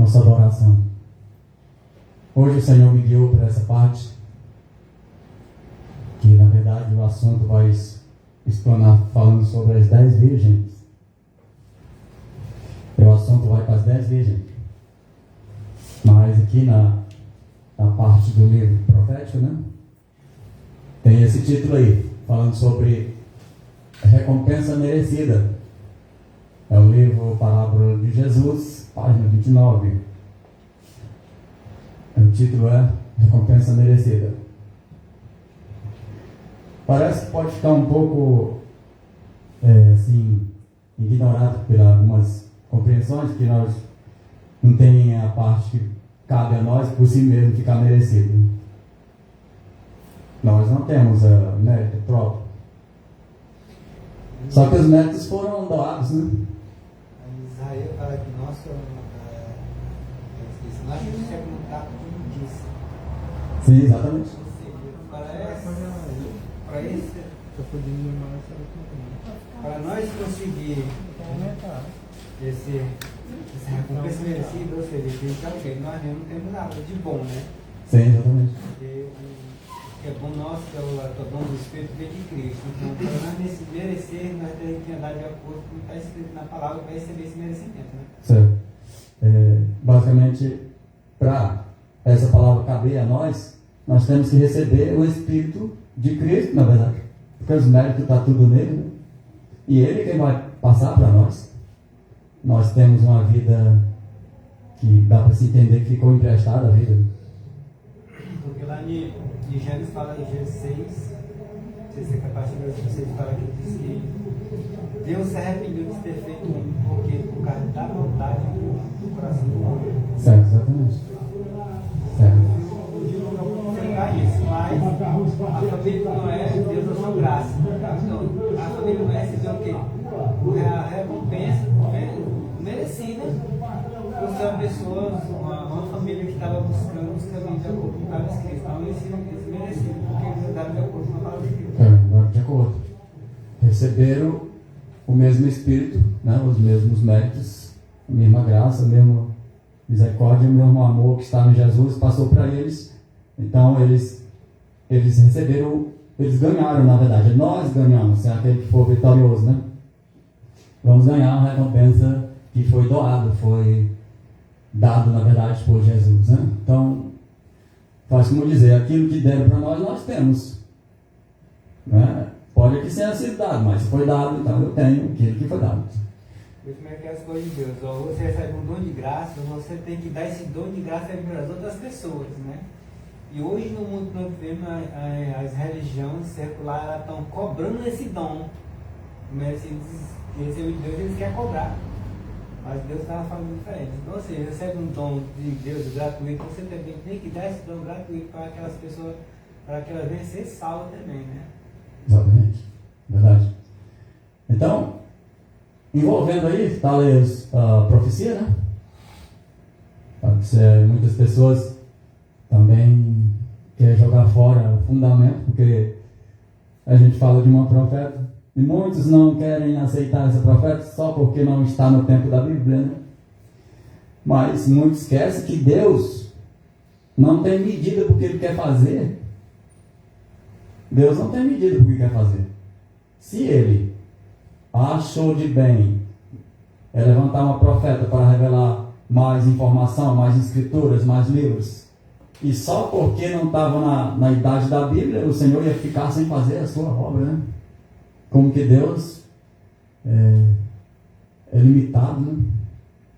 nossa adoração. Hoje o Senhor me guiou para essa parte, que na verdade o assunto vai explanar falando sobre as 10 virgens. E o assunto vai para as 10 virgens. Mas aqui na parte do livro profético, né? Tem esse título aí, falando sobre recompensa merecida. É o livro Parábola de Jesus, página 29. O título é Recompensa Merecida. Parece que pode ficar um pouco assim, ignorado por algumas compreensões, que nós não tem a parte que cabe a nós por si mesmo ficar merecido. Nós não temos mérito próprio. Só que os méritos foram doados, né? Israel fala que nós temos que montar como disse. Sim, exatamente. Para nós conseguir essa recompensa merecida, ou seja, que nós não temos nada de bom, né? Sim, exatamente. Porque o que é bom nosso, que é o dom do Espírito, vem de Cristo. Então, para nós merecer, nós temos que andar de acordo com o que está escrito na palavra para receber esse merecimento, né? Certo. Basicamente, para essa palavra caber a nós temos que receber o Espírito de Cristo, na verdade. Porque os méritos estão tudo nele, né? E ele quem vai passar para nós. Nós temos uma vida que dá para se entender que ficou emprestada a vida. Porque lá em Gênesis fala em Gênesis 6, não sei se é capaz de ver, você fala que diz que Deus se arrependeu de ter feito um, porque por causa da vontade do coração do homem. Certo, exatamente. Certo. Isso, mas a família de Noé, Deus deu sua graça. Então, a família de Noé recebeu o quê? A recompensa merecida por ser uma pessoa, uma família que estava buscando os caminhos de acordo com o que estava escrito. Então, eles mereciam, porque eles andaram de acordo com a palavra de Deus. Andaram de acordo. Receberam o mesmo Espírito, né? Os mesmos méritos, a mesma graça, a mesma misericórdia, o mesmo amor que estava em Jesus, passou para eles. Então eles receberam, eles ganharam, na verdade. Nós ganhamos, é aquele que for vitorioso, né? Vamos ganhar a recompensa que foi doada, foi dado, na verdade, por Jesus, né? Então, faz como dizer, aquilo que deram para nós temos, né? Pode que tenha sido dado, mas se foi dado, então eu tenho aquilo que foi dado. Como é que é as coisas de Deus? Ou você recebe um dom de graça, você tem que dar esse dom de graça para as outras pessoas, né? E hoje no mundo que nós vivemos, as religiões seculares estão cobrando esse dom. Mas se receber de Deus, eles querem cobrar. Mas Deus estava falando diferente. Então, você recebe um dom de Deus gratuito, você também tem que dar esse dom gratuito para aquelas pessoas, para que elas venham ser salvas também, né? Exatamente. Verdade. Então, envolvendo aí, está a profecia, né? Muitas pessoas também querem jogar fora o fundamento, porque a gente fala de uma profeta, e muitos não querem aceitar essa profeta só porque não está no tempo da Bíblia, né? Mas muitos esquecem que Deus não tem medida porque Ele quer fazer. Deus não tem medida porque quer fazer. Se Ele achou de bem levantar uma profeta para revelar mais informação, mais escrituras, mais livros, e só porque não estava na idade da Bíblia, o Senhor ia ficar sem fazer a sua obra, né? Como que Deus é limitado, né?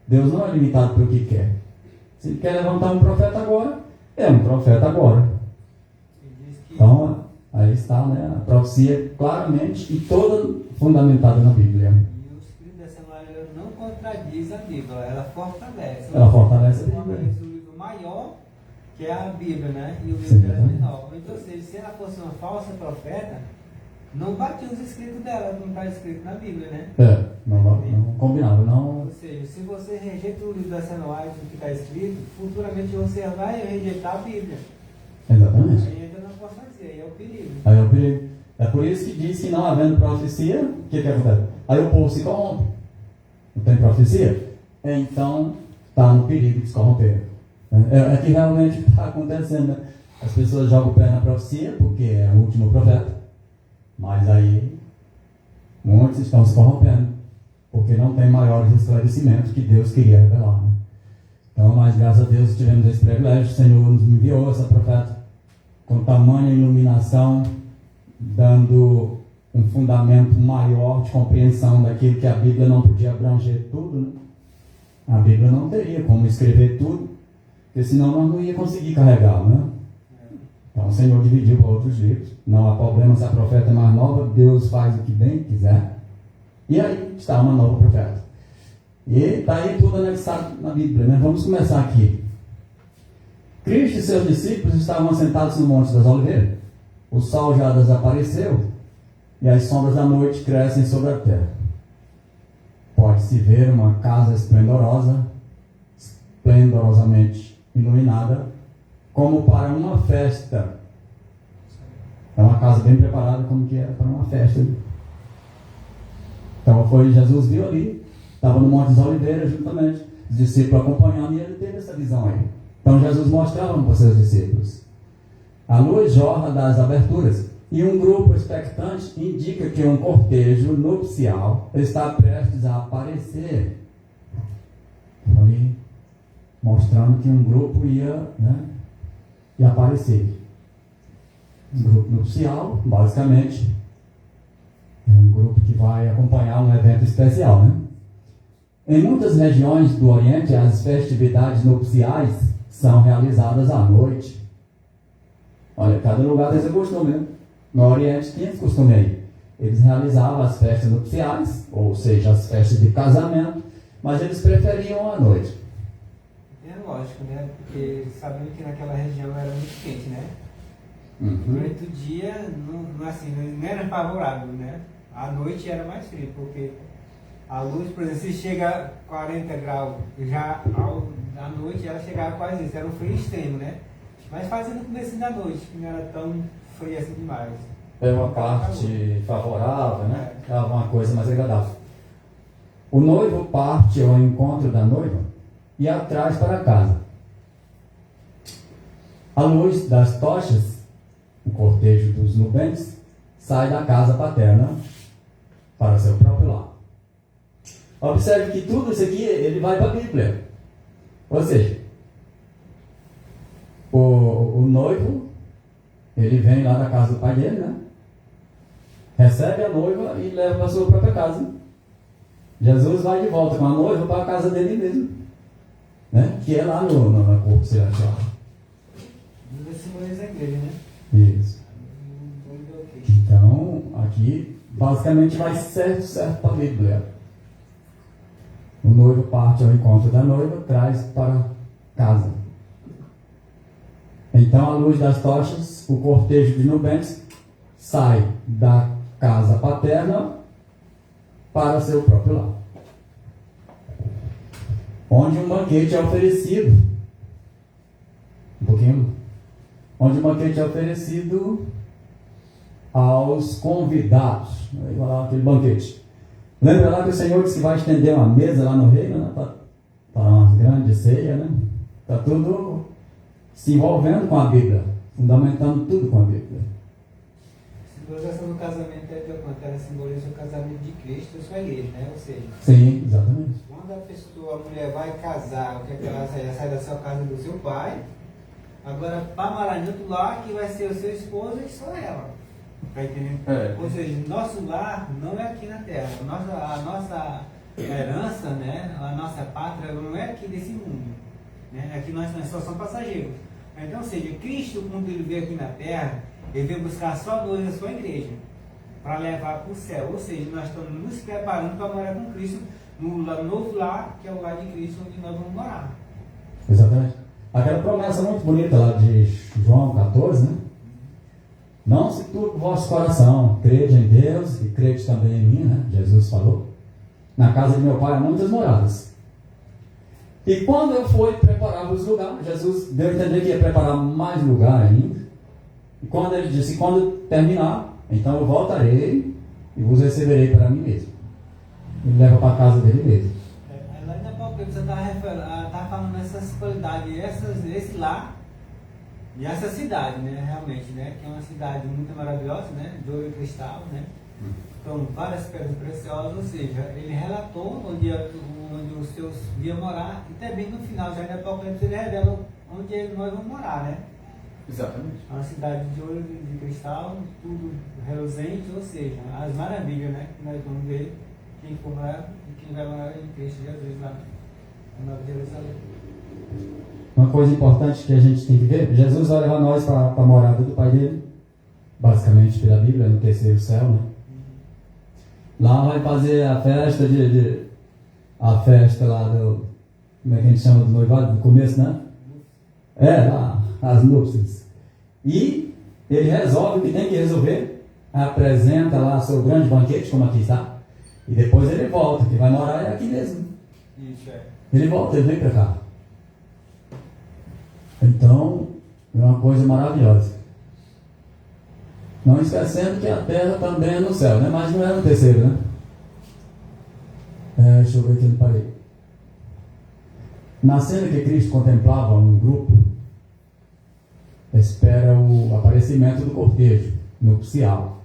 Deus não é limitado pelo que quer. Se Ele quer levantar um profeta agora, é um profeta agora. Então, aí está, né, a profecia claramente e toda fundamentada na Bíblia. E o Espírito dessa maneira não contradiz a Bíblia, ela fortalece. Ela fortalece a Bíblia. O livro maior, que é a Bíblia, né? E o livro dela é menor. Então, ou seja, se ela fosse uma falsa profeta, não batia os escritos dela, não está escrito na Bíblia, né? Não combinava, não. Ou seja, se você rejeita o livro da Senoide, o que está escrito, futuramente você vai rejeitar a Bíblia. Exatamente. Aí entra na apostasia, aí é o perigo. Aí é o perigo. É por isso que diz que não havendo profecia, o que acontece? Aí o povo se corrompe. Não tem profecia? Então, está no perigo de se corromper. É que realmente está acontecendo, né? As pessoas jogam o pé na profecia, porque é o último profeta, mas aí muitos estão se corrompendo, porque não tem maiores esclarecimentos que Deus queria revelar, né? Então, mas graças a Deus tivemos esse privilégio, o Senhor nos enviou essa profeta com tamanha iluminação, dando um fundamento maior de compreensão daquilo que a Bíblia não podia abranger tudo, né? A Bíblia não teria como escrever tudo, porque senão nós não ia conseguir carregá-lo, né? Então o Senhor dividiu para outros livros. Não há problema se a profeta é mais nova, Deus faz o que bem quiser. E aí está uma nova profeta. E está aí tudo anexado na Bíblia, né? Vamos começar aqui. Cristo e seus discípulos estavam sentados no Monte das Oliveiras. O sol já desapareceu e as sombras da noite crescem sobre a terra. Pode-se ver uma casa esplendorosamente iluminada, como para uma festa. É uma casa bem preparada, como que era para uma festa. Então Jesus viu ali, estava no Monte das Oliveiras juntamente, os discípulos acompanhando, e ele teve essa visão aí. Então Jesus mostrava para os seus discípulos. A luz jorra das aberturas, e um grupo expectante indica que um cortejo nupcial está prestes a aparecer. Ali, mostrando que um grupo ia aparecer. Um grupo nupcial, basicamente, é um grupo que vai acompanhar um evento especial, né? Em muitas regiões do Oriente, as festividades nupciais são realizadas à noite. Olha, cada lugar tem esse costume, né? No Oriente tinha esse costume aí. Eles realizavam as festas nupciais, ou seja, as festas de casamento, mas eles preferiam à noite. É lógico, né? Porque sabendo que naquela região era muito quente, né? Uhum. Durante o dia, não era favorável, né? À noite era mais frio, porque a luz, por exemplo, se chega a 40 graus, já à noite ela chegava quase isso, era um frio extremo, né? Mas fazia no começo da noite, que não era tão frio assim demais. É uma parte favorável, né? É uma coisa mais agradável. O noivo parte ao encontro da noiva e a traz para casa. A luz das tochas, o cortejo dos nubentes, sai da casa paterna para seu próprio lar. Observe que tudo isso aqui, ele vai para a Bíblia. Ou seja, o noivo, ele vem lá da casa do pai dele, né? Recebe a noiva e leva para a sua própria casa. Jesus vai de volta com a noiva para a casa dele mesmo, né? Que é lá na corpo celestial. Vai simbolizar a igreja, né? Isso. Então, aqui, basicamente vai certo para a Bíblia. O noivo parte ao encontro da noiva, traz para casa. Então, à luz das tochas, o cortejo de nubentes sai da casa paterna para seu próprio lar, onde um banquete é oferecido. Onde um banquete é oferecido aos convidados. Aí vai lá aquele banquete. Lembra lá que o Senhor disse que vai estender uma mesa lá no reino, né? Para uma grande ceia, né? Está tudo se envolvendo com a Bíblia, fundamentando tudo com a Bíblia. A simbolização do casamento é de quanto? Ela simboliza o casamento de Cristo e sua igreja, né? Ou seja, sim, exatamente. Quando a mulher vai casar, o que é que ela sai da sua casa do seu pai, agora para morar em outro lar, que vai ser o seu esposo e só ela. Tá entendendo? Ou seja, nosso lar não é aqui na terra. A nossa herança, né? A nossa pátria não é aqui desse mundo. Né? Aqui nós só somos passageiros. Então, ou seja, Cristo, quando ele veio aqui na terra, ele veio buscar a sua noiva, a sua igreja, para levar para o céu. Ou seja, nós estamos nos preparando para morar com Cristo no novo lar, que é o lar de Cristo, onde nós vamos morar. Exatamente. Aquela promessa muito bonita lá de João 14, né? Não se turbe o vosso coração, crede em Deus e crede também em mim, né? Jesus falou. Na casa de meu pai há muitas moradas. E quando eu fui preparar os lugares, Jesus deu a entender que ia preparar mais lugar ainda. E quando ele disse, quando terminar, então eu voltarei e vos receberei para mim mesmo. Ele leva para a casa dele mesmo. Lá em Apocalipse está falando essas qualidades, esse lá e essa cidade, né, realmente, né, que é uma cidade muito maravilhosa, né, de ouro e cristal, né, com várias pedras preciosas, ou seja, ele relatou onde os seus iam morar, e também no final, já em Apocalipse, ele revela onde nós vamos morar, né. Exatamente. Uma cidade de ouro e de cristal, tudo reluzente, ou seja, as maravilhas, né, que nós vamos ver quem for morar e quem vai morar em Cristo Jesus lá na Nova Jerusalém. Uma coisa importante que a gente tem que ver, Jesus vai levar nós para a morada do Pai dele, basicamente pela Bíblia, no terceiro céu, né? Lá vai fazer a festa a festa lá do, como é que a gente chama do noivado, do começo, né? Lá, as núpcias. E ele resolve o que tem que resolver, apresenta lá seu grande banquete, como aqui está, e depois ele volta, que vai morar aqui mesmo. Isso, é. Ele volta, ele vem para cá. Então, é uma coisa maravilhosa. Não esquecendo que a terra também é no céu, né? Mas não é no terceiro, né? Deixa eu ver aqui no parede. Na cena que Cristo contemplava um grupo, espera o aparecimento do cortejo nupcial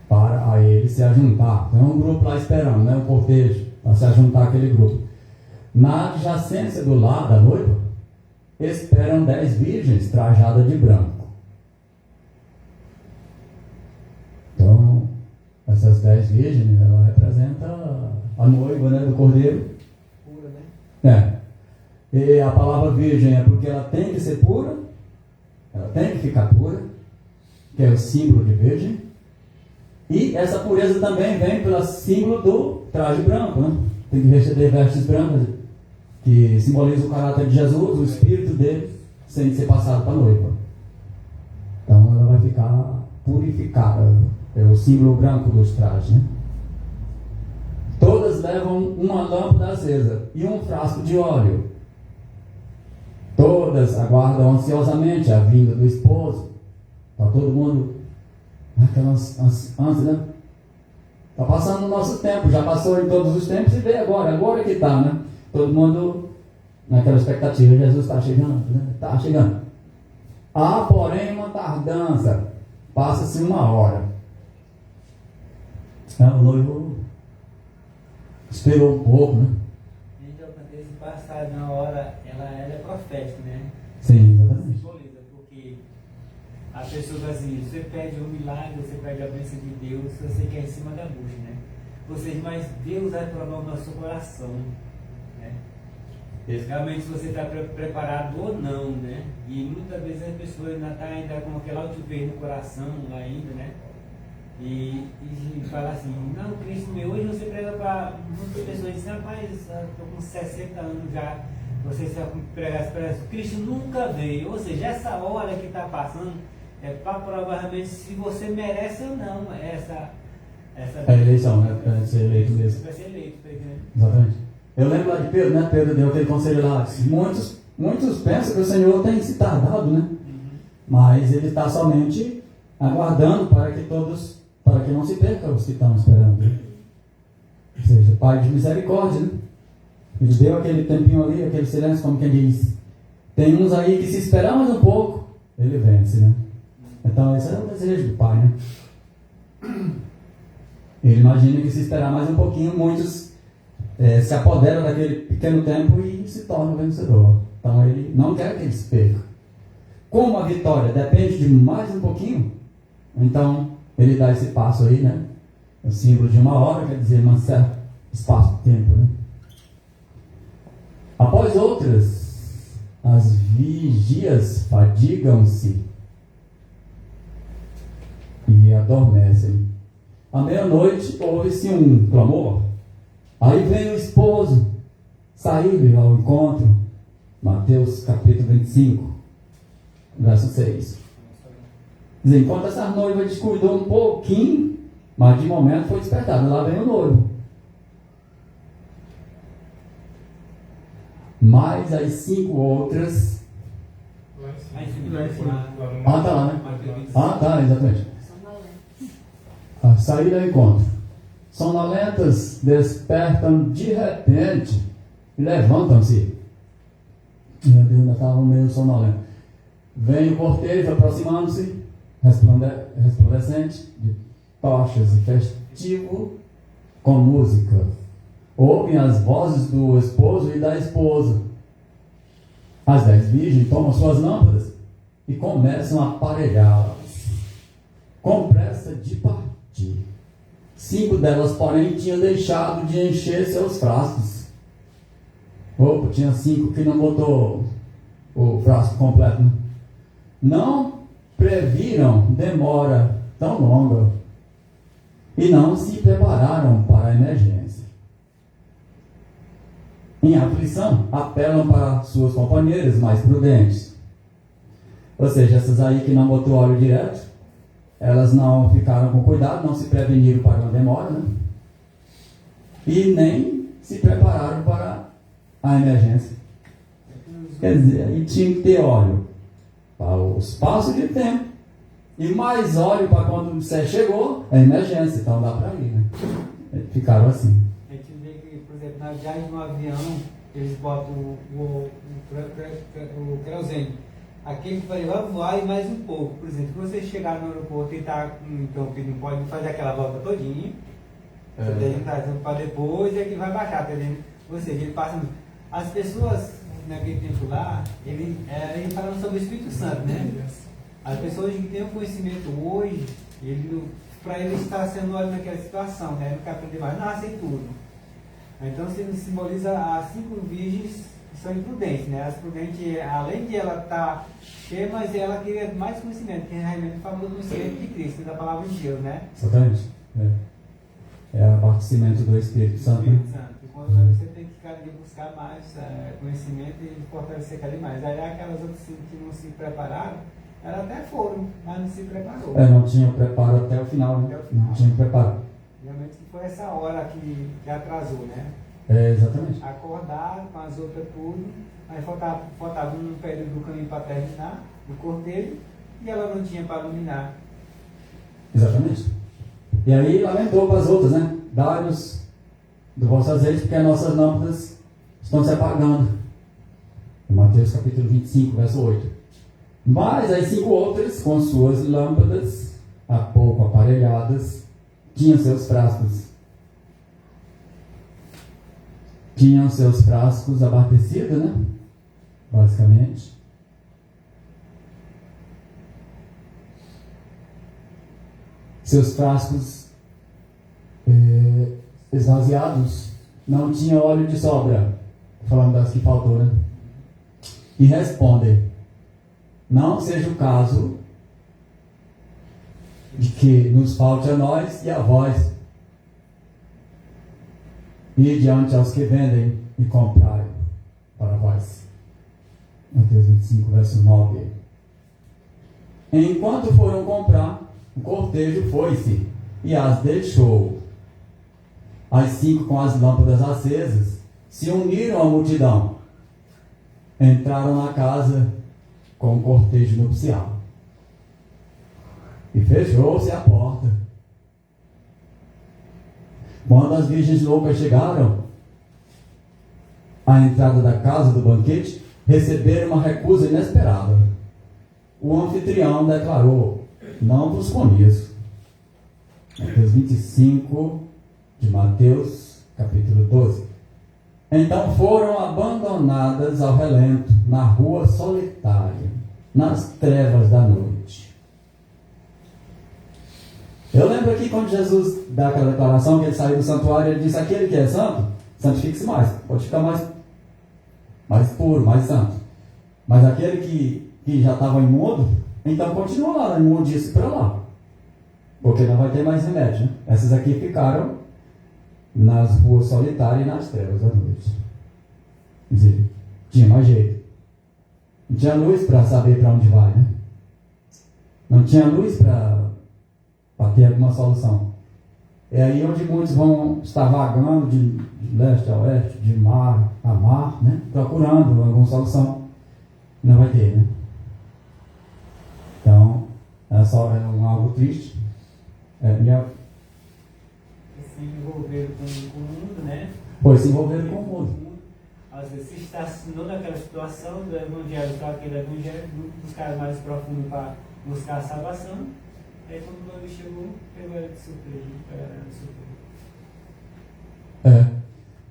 para a ele se ajuntar. Tem um grupo lá esperando, né? O cortejo, para se ajuntar aquele grupo. Na adjacência do lado da noiva, esperam 10 virgens trajadas de branco. Então, essas 10 virgens, ela representa a noiva, né, do cordeiro. Pura, né? E a palavra virgem é porque ela tem que ser pura, ela tem que ficar pura, que é o símbolo de virgem. E essa pureza também vem pelo símbolo do traje branco, né? Tem que receber vestes brancas, que simboliza o caráter de Jesus, o espírito dele, sem ser passado para a noiva. Então ela vai ficar purificada, é o símbolo branco dos trajes, né? Todas levam uma lâmpada acesa e um frasco de óleo. Todas aguardam ansiosamente a vinda do esposo. Está todo mundo naquelas antes, né? Está passando o nosso tempo, já passou em todos os tempos e veio agora que está, né? Todo mundo naquela expectativa, Jesus está chegando, né? Está chegando. Há, porém, uma tardança, passa-se 1 hora. O noivo esperou um pouco, né? Então, esse passar de 1 hora, ela é profética, né? Sim, exatamente. Simboliza, porque a pessoa assim, você pede um milagre, você pede a bênção de Deus, você quer em cima da bucha, né? Ou seja, mas Deus vai provar no seu coração, né? Realmente se você está preparado ou não, né? E muitas vezes a pessoa ainda está ainda com aquele altivez no coração ainda, né? E fala assim, não, Cristo meu, hoje você prega para muitas pessoas e dizem, rapaz, estou com 60 anos já, você está pregar para Cristo nunca veio. Ou seja, essa hora que está passando é para provavelmente se você merece ou não essa a eleição, né? Para ser eleito mesmo. Para ser eleito, tá entendendo? Exatamente. Eu lembro lá de Pedro, né? Pedro deu aquele conselho lá. Muitos pensam que o Senhor tem se tardado, né? Mas ele está somente aguardando para que não se percam os que estão esperando. Ou seja, Pai de misericórdia, né? Ele deu aquele tempinho ali, aquele silêncio, como quem diz. Tem uns aí que se esperar mais um pouco, ele vence, né? Então esse é o desejo do Pai, né? Ele imagina que se esperar mais um pouquinho, muitos se apoderam daquele pequeno tempo e se tornam vencedor. Então ele não quer que eles percam. Como a vitória depende de mais um pouquinho, então ele dá esse passo aí, né? O símbolo de 1 hora, quer dizer, um certo espaço de tempo, né? Após outras, as vigias fadigam-se e adormecem. À meia-noite ouve-se um clamor. Aí vem o esposo sair ao encontro. Mateus capítulo 25, verso 6. Diz, enquanto essa noiva descuidou um pouquinho, mas de momento foi despertada. Lá vem o noivo. Mais as 5 outras. Tá lá, né? Tá, exatamente. Saíram ao encontro. sonolentas despertam de repente e levantam-se. Meu Deus, ainda estava meio sonolento. Vem o cortejo aproximando-se, resplandecente, de tochas e festivo, com música. Ouvem as vozes do esposo e da esposa. As 10 virgens tomam suas lâmpadas e começam a aparelhá-las, com pressa de partir. 5 delas, porém, tinham deixado de encher seus frascos. Opa, tinha 5 que não botou o frasco completo, né? Não previram demora tão longa e não se prepararam para a emergência. Em aflição, apelam para suas companheiras mais prudentes. Ou seja, essas aí que não botou óleo direto, elas não ficaram com cuidado, não se preveniram para uma demora, né? E nem se prepararam para a emergência. Quer dizer, aí tinha que ter óleo para o espaço de tempo e mais óleo para quando você chegou, é emergência, então dá para ir, né? Ficaram assim. A gente vê que, por exemplo, na viagem de um avião, eles botam o querosene. Aquele que vai voar e mais um pouco. Por exemplo, se você chegar no aeroporto e está interrompido, não pode fazer aquela volta todinha. Você tem que estar para depois e aqui vai baixar, tá vendo? Ou seja, ele passa. As pessoas naquele tempo lá, ele falando sobre o Espírito Santo, né? As pessoas que têm o conhecimento hoje, para ele estar sendo olho naquela situação, né? Não quer aprender mais, não, sei tudo. Então simboliza as 5 virgens que são imprudentes, né? As prudentes, além de ela estar cheia, mas ela queria mais conhecimento, que realmente fala do conhecimento de Cristo, da palavra de Deus, né? Exatamente. É o abastecimento do Espírito Santo. E quando você tem que cada dia buscar mais conhecimento e fortalecer cada dia mais. Aí aquelas outras que não se prepararam, elas até foram, mas não se preparou. Não tinha preparo até o final, né? Não tinha preparo. Realmente foi essa hora que atrasou, né? Exatamente. Acordaram com as outras tudo, aí faltava um período do caminho para terminar, o cortejo, e ela não tinha para iluminar. Exatamente. E aí lamentou para as outras, né? Dai-nos do vosso azeite, porque as nossas lâmpadas estão se apagando. Em Mateus capítulo 25, verso 8. Mas as 5 outras, com suas lâmpadas, há pouco aparelhadas, tinham seus frascos. Tinham seus frascos abastecidos, né? Basicamente. Seus frascos esvaziados, não tinha óleo de sobra, falando das que faltou, né? E respondem: não seja o caso de que nos falte a nós e a vós, e diante aos que vendem e comprai para vós. Mateus 25, verso 9. Enquanto foram comprar, o cortejo foi-se e as deixou. As 5 com as lâmpadas acesas se uniram à multidão. Entraram na casa com o cortejo nupcial. E fechou-se a porta. Quando as virgens loucas chegaram à entrada da casa do banquete, receberam uma recusa inesperada. O anfitrião declarou: não vos conheço. Mateus 25 de Mateus, capítulo 12. Então foram abandonadas ao relento, na rua solitária, nas trevas da noite. Eu lembro aqui quando Jesus dá aquela declaração, que ele saiu do santuário, ele disse: aquele que é santo, santifique-se mais, pode ficar mais puro, mais santo. Mas aquele que já estava imundo, então continua lá na imundície para lá, porque não vai ter mais remédio, né? Essas aqui ficaram nas ruas solitárias e nas trevas da noite. Quer dizer, tinha mais jeito. Não tinha luz para saber para onde vai, né? Não tinha luz para ter alguma solução. É aí onde muitos vão estar vagando de leste a oeste, de mar a mar, né? Procurando alguma solução. Não vai ter, né? Então, é algo triste. se envolveram com o mundo, né? Pois se envolveram com o mundo. Às vezes se estacionou naquela situação do evangelho para aquele evangelho, buscar mais profundo para buscar a salvação. Aí quando o noivo chegou, pegou ela de surpresa,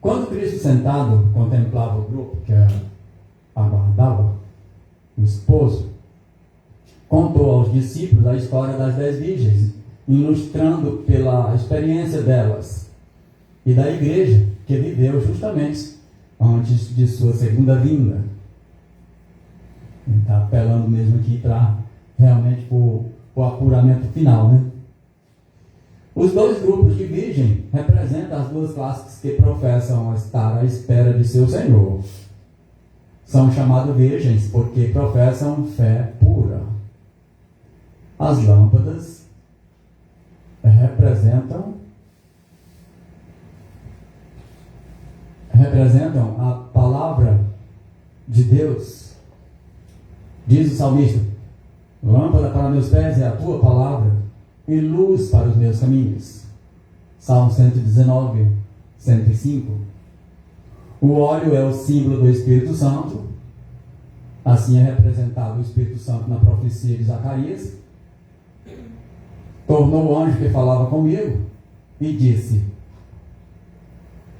Quando Cristo sentado contemplava o grupo que aguardava o esposo, contou aos discípulos a história das 10 virgens, ilustrando pela experiência delas e da igreja que viveu justamente antes de sua segunda vinda. Ele está apelando mesmo aqui para realmente o apuramento final, né? Os dois grupos de virgem representam as duas classes que professam estar à espera de seu Senhor. São chamados virgens porque professam fé pura. As lâmpadas representam a palavra de Deus. Diz o salmista: lâmpada para meus pés é a tua palavra e luz para os meus caminhos. Salmo 119, 105. O óleo é o símbolo do Espírito Santo. Assim é representado o Espírito Santo na profecia de Zacarias. Tornou o anjo que falava comigo e disse: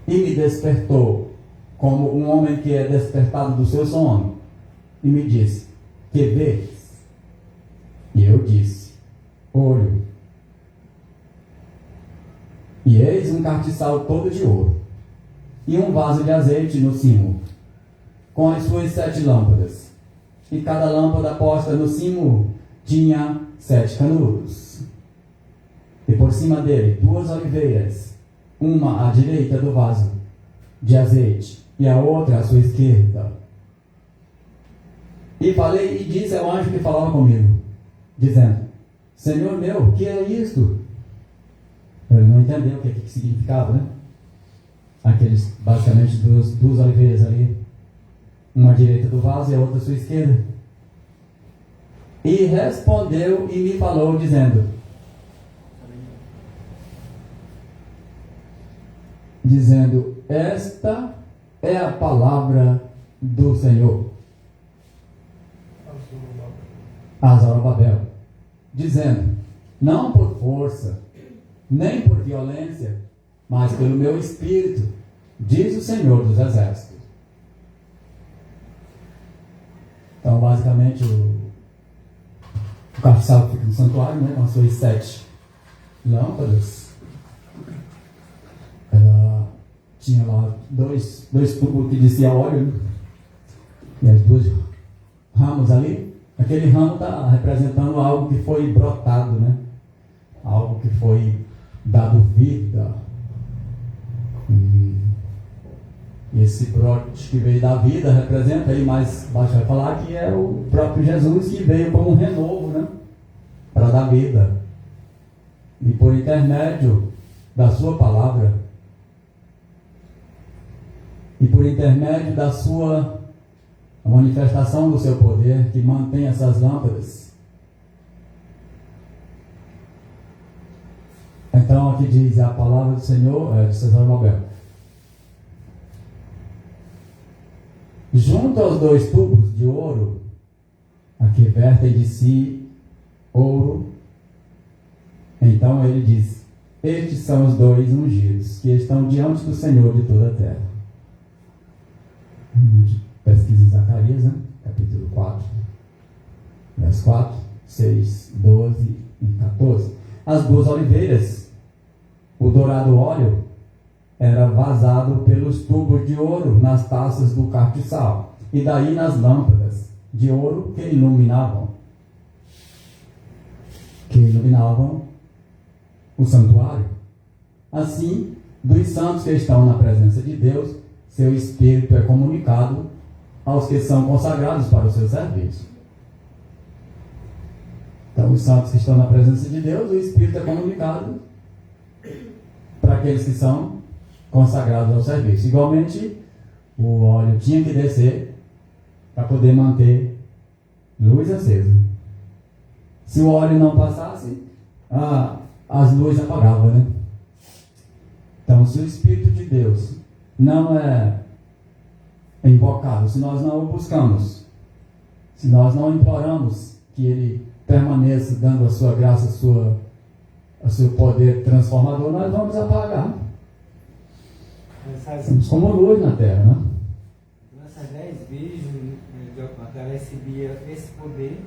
e me despertou, como um homem que é despertado do seu sono, e me disse: que vês? E eu disse: olho. E eis um castiçal todo de ouro, e um vaso de azeite no cimo, com as suas 7 lâmpadas. E cada lâmpada posta no cimo tinha 7 canudos. E por cima dele 2 oliveiras, uma à direita do vaso de azeite, e a outra à sua esquerda. E falei e disse ao anjo que falava comigo, dizendo: Senhor meu, que é isto? Ele não entendeu o que significava, né? Aqueles, basicamente, duas oliveiras ali, uma à direita do vaso e a outra à sua esquerda. E respondeu e me falou, dizendo: esta é a palavra do Senhor a Zorobabel, dizendo: não por força, nem por violência, mas pelo meu espírito, diz o Senhor dos Exércitos. Então, basicamente, o castiçal fica no santuário, né, com as suas 7 lâmpadas. Ela tinha lá dois tubos que descia óleo, né? E as 2 ramos ali. Aquele ramo está representando algo que foi brotado, né? Algo que foi dado vida. E esse brote que veio da vida representa, aí mais baixo vai falar que é o próprio Jesus que veio como um renovo, né? Para dar vida. E por intermédio da sua palavra, e por intermédio da sua manifestação do seu poder, que mantém essas lâmpadas. Então aqui diz a palavra do Senhor, de Zorobabel: junto aos 2 tubos de ouro, a que vertem de si ouro. Então ele diz: estes são os 2 ungidos, que estão diante do Senhor de toda a terra. Pesquisa em Zacarias, né? Capítulo 4, versos 4, 6, 12 e 14. As 2 oliveiras, o dourado óleo, era vazado pelos tubos de ouro nas taças do castiçal, e daí nas lâmpadas de ouro que iluminavam o santuário. Assim, dos santos que estão na presença de Deus, seu espírito é comunicado aos que são consagrados para o seu serviço. Então, os santos que estão na presença de Deus, o espírito é comunicado para aqueles que são consagrados ao serviço. Igualmente, o óleo tinha que descer para poder manter luz acesa. Se o óleo não passasse, as luzes apagavam, né? Então, se o Espírito de Deus não é invocado, se nós não o buscamos, se nós não imploramos que Ele permaneça dando a sua graça, o seu poder transformador, nós vamos apagar. Somos como luz na terra, né? Nessas 10 vezes ela recebia esse poder.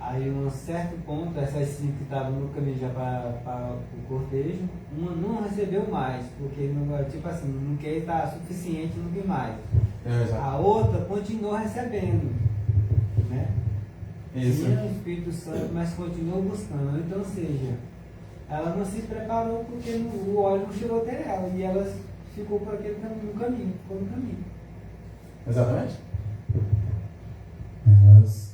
Aí, um certo ponto, essas 5 que estavam no caminho já para o cortejo, uma não recebeu mais, porque não, tipo assim, não quer estar suficiente, não quer mais. A outra continuou recebendo, né? Isso. Tinha o Espírito Santo, mas continuou buscando. Então, ou seja, ela não se preparou porque o óleo não chegou até ela, e ela ficou por aquele caminho, ficou no caminho. Exatamente. Elas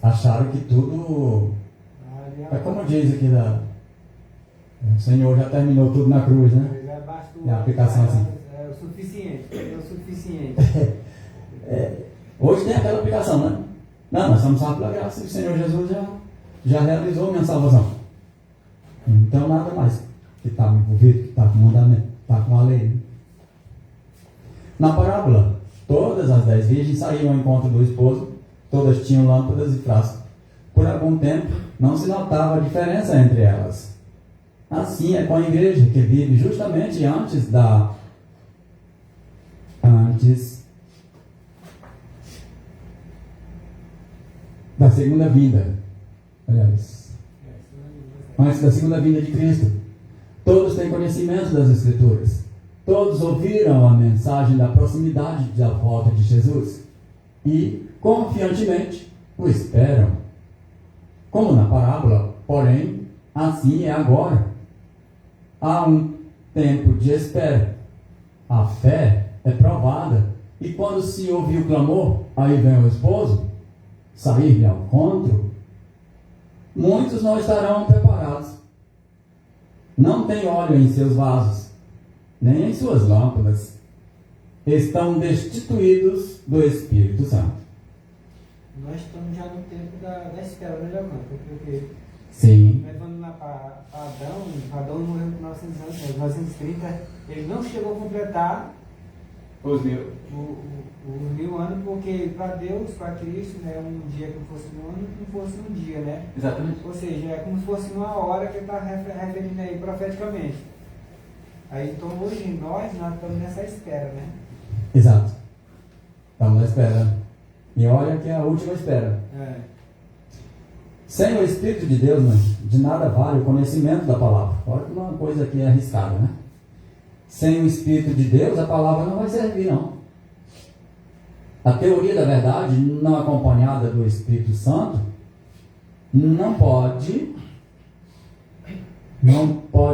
acharam que tudo... É como diz aqui o Senhor já terminou tudo na cruz, né? Já bastou, É a aplicação assim. É o suficiente, é o suficiente. Hoje tem aquela aplicação, né? Não, nós estamos salvos pela graça e o Senhor Jesus já realizou a minha salvação. Então nada mais que está envolvido, que está com o mandamento, está com a lei. Né? Na parábola, todas as 10 virgens saíram ao encontro do esposo, todas tinham lâmpadas e frascos. Por algum tempo, não se notava a diferença entre elas. Assim é com a igreja, que vive justamente antes da segunda vinda. Aliás, antes da segunda vinda de Cristo. Todos têm conhecimento das Escrituras. Todos ouviram a mensagem da proximidade da volta de Jesus e, confiantemente, o esperam. Como na parábola, porém, assim é agora. Há um tempo de espera. A fé é provada. E quando se ouve o clamor, aí vem o esposo, sair-lhe ao encontro, muitos não estarão preparados. Não tem óleo em seus vasos, nem em suas lâmpadas. Estão destituídos do Espírito Santo. Nós estamos já no tempo da espera, né, Leandro? Porque Sim. nós vamos lá para Adão morreu com 900 anos, 930, ele não chegou a completar Os 1000. os 1000 anos, porque para Deus, para Cristo, né, um dia que não fosse um ano, não fosse um dia, né? Exatamente. Ou seja, é como se fosse uma hora que ele está referindo aí profeticamente. Aí, então, hoje nós estamos nessa espera, né? Exato. Estamos na espera. E olha que é a última espera. Sem o Espírito de Deus, de nada vale o conhecimento da palavra. Olha que uma coisa que é arriscada, né? Sem o Espírito de Deus, a palavra não vai servir, não. A teoria da verdade, não acompanhada do Espírito Santo, não pode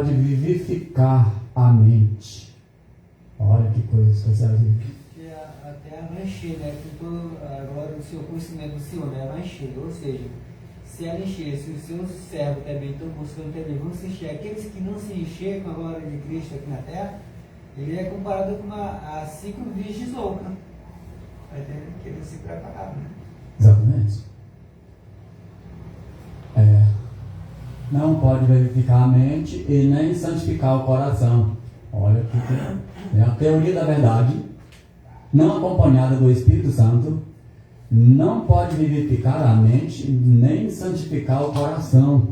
vivificar a mente. Olha que coisa especial. Até ela encher, né? Agora o seu conhecimento do Senhor, né? Ela encher, ou seja, se ela encher, se os seus servos também estão buscando também, vão se encher. Aqueles que não se encher com a glória de Cristo aqui na terra, ele é comparado com a 5 virgens loucas. Vai ter que ele se preparar, né? Exatamente. Não pode verificar a mente e nem santificar o coração. Olha que é a teoria da verdade, não acompanhada do Espírito Santo, não pode vivificar a mente nem santificar o coração.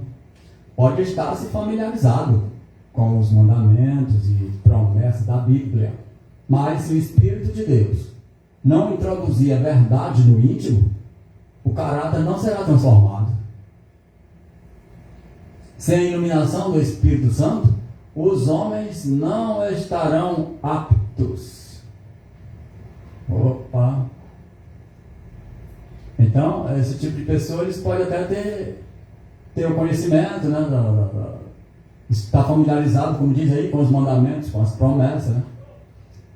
Pode estar se familiarizado com os mandamentos e promessas da Bíblia, mas se o Espírito de Deus não introduzir a verdade no íntimo, o caráter não será transformado. Sem a iluminação do Espírito Santo, os homens não estarão aptos. Opa! Então, esse tipo de pessoa, eles podem até ter o conhecimento, né? Estar familiarizado, como diz aí, com os mandamentos, com as promessas, né?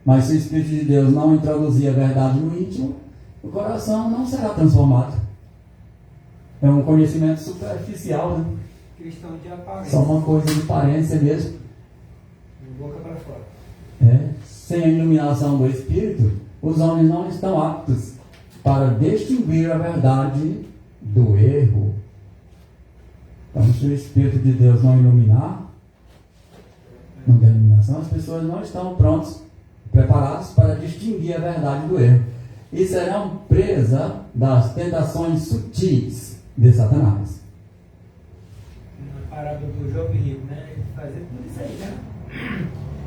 Mas se o Espírito de Deus não introduzir a verdade no íntimo, o coração não será transformado. É um conhecimento superficial, né? Cristão de aparência. Só uma coisa de aparência mesmo. De boca para fora. Sem a iluminação do Espírito, os homens não estão aptos para distinguir a verdade do erro. Então, se o Espírito de Deus não iluminar, Não tem iluminação, as pessoas não estão prontas, preparadas para distinguir a verdade do erro. E serão presas das tentações sutis de Satanás. Uma parábola do Job Rico, né? Ele fazia tudo isso aí, né?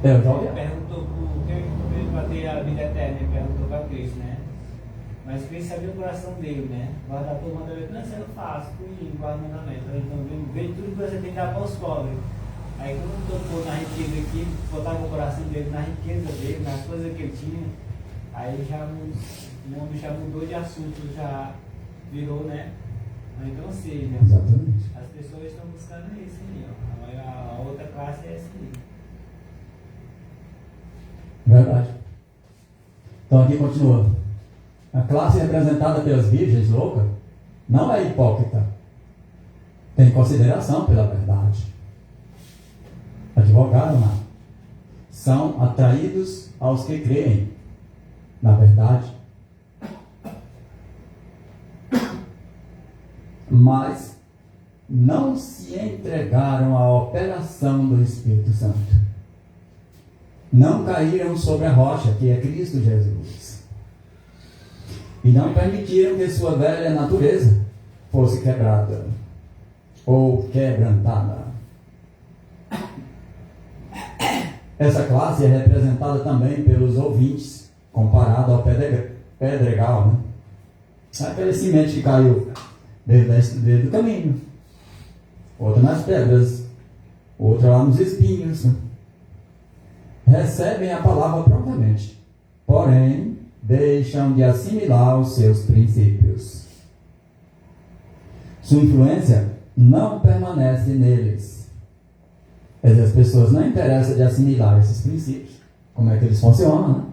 Eu já ouvi. Ele perguntou por que ele para ter a vida eterna, ele perguntou para Cristo, né? Mas Cristo sabia o coração dele, né? Guardar todo o mandamento, não, isso eu faço, fui guarda o mandamento. Então, vem tudo que você tem que dar para os pobres. Aí, quando tocou na riqueza aqui, botava o coração dele na riqueza dele, nas coisas que ele tinha, aí já o homem já mudou de assunto, já virou, né? Então, ou seja, Exatamente. as pessoas estão buscando isso aí, ó. A outra classe é essa aí. Verdade. Então aqui continua. A classe representada pelas virgens loucas não é hipócrita. Tem consideração pela verdade. Advogado, não. São atraídos aos que creem na verdade. Mas não se entregaram à operação do Espírito Santo. Não caíram sobre a rocha, que é Cristo Jesus. E não permitiram que sua velha natureza fosse quebrada ou quebrantada. Essa classe é representada também pelos ouvintes, comparado ao pedregal, né? Aquele semente que caiu desde o caminho, outra nas pedras, outra lá nos espinhos, né? Recebem a palavra prontamente, porém deixam de assimilar os seus princípios. Sua influência não permanece neles. As pessoas não interessam de assimilar esses princípios, como é que eles funcionam, né?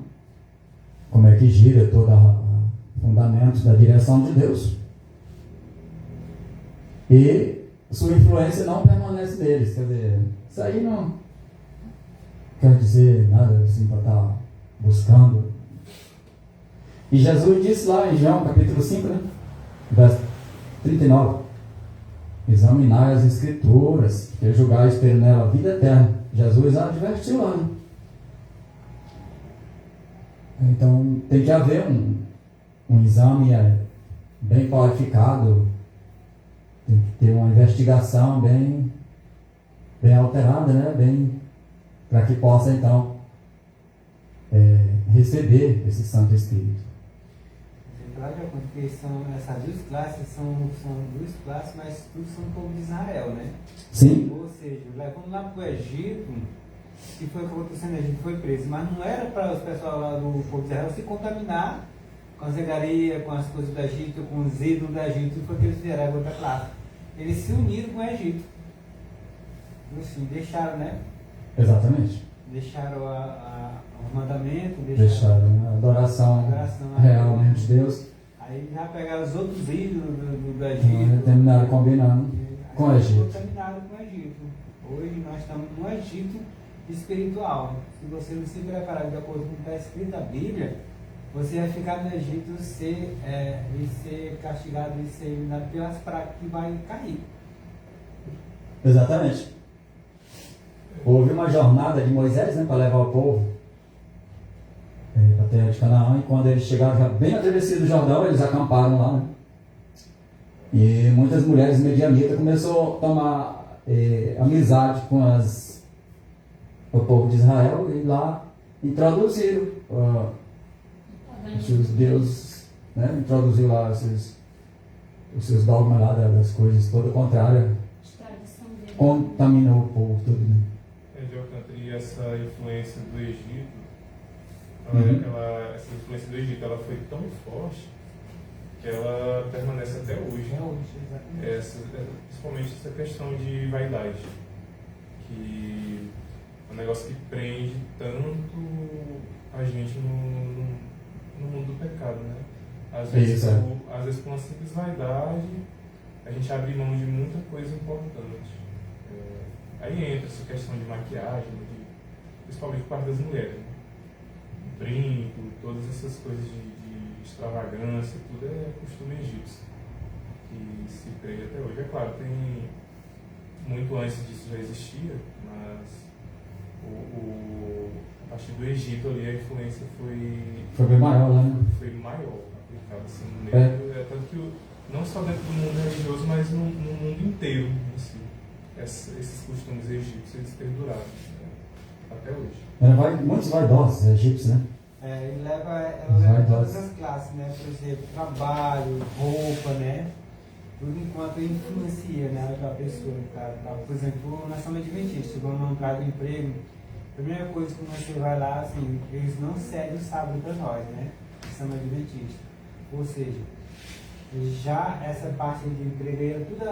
Como é que gira todo o fundamento da direção de Deus. E sua influência não permanece neles. Quer dizer, isso aí não quer dizer nada assim para estar buscando. E Jesus disse lá em João capítulo 5, né? Verso 39. Examinai as escrituras, que julgais ter nela a vida eterna. Jesus advertiu lá, né? Então tem que haver um exame bem qualificado, tem que ter uma investigação bem alterada, né? Para que possa então receber esse Santo Espírito. Claro que essas duas classes são duas classes, mas tudo são do povo de Israel, né? Sim. Ou seja, levando lá para o Egito, que foi o que aconteceu no Egito, foi preso, mas não era para os pessoal lá do povo de Israel se contaminar com a zegaria, com as coisas do Egito, com os ídolos do Egito, foi que eles vieram outra classe. Eles se uniram com o Egito. Assim, deixaram, né? Exatamente. Deixaram o mandamento, deixaram a adoração realmente de Deus. Aí já pegaram os outros ídolos do Egito. Terminaram combinando com o Egito. Terminaram com o Egito. Hoje nós estamos no Egito espiritual. Se você não se preparar de acordo com o que está escrito na Bíblia, você vai ficar no Egito e ser castigado e ser eliminado pelas pragas que vai cair. Exatamente. Houve uma jornada de Moisés, né, para levar o povo para a terra de Canaã, e quando eles chegaram já bem na travessia do Jordão, eles acamparam lá, né? E muitas mulheres medianitas começaram a tomar amizade com o povo de Israel, e lá introduziram os seus deuses, né? Introduziu lá os seus dogmas lá das coisas todas contrárias, contaminou o povo todo, né? E essa influência do Egito, essa influência do Egito, ela foi tão forte que ela permanece até hoje. Principalmente essa questão de vaidade, que é um negócio que prende tanto a gente no mundo do pecado, né? Às vezes com uma simples vaidade, a gente abre mão de muita coisa importante. Aí entra essa questão de maquiagem, principalmente por parte das mulheres, né? Brinco, todas essas coisas de extravagância, tudo é costume egípcio, que se prende até hoje. É claro, tem muito antes disso já existia, mas A partir do Egito ali a influência Foi bem maior lá, né? foi maior aplicada assim, no meio. É tanto que não só dentro do mundo religioso, mas no mundo inteiro em si. Esses costumes egípcios eles perduraram, né, até hoje. Muitos vaidosos egípcios, né? Ela leva todas as classes, né? Por exemplo, trabalho, roupa, né? Tudo enquanto influencia, né, a pessoa. Tá? Por exemplo, nós somos adventistas, vamos num lugar de emprego, a primeira coisa que você vai lá, assim, eles não cedem o sábado para nós, né? Somos adventistas. Ou seja, já essa parte de emprego, tudo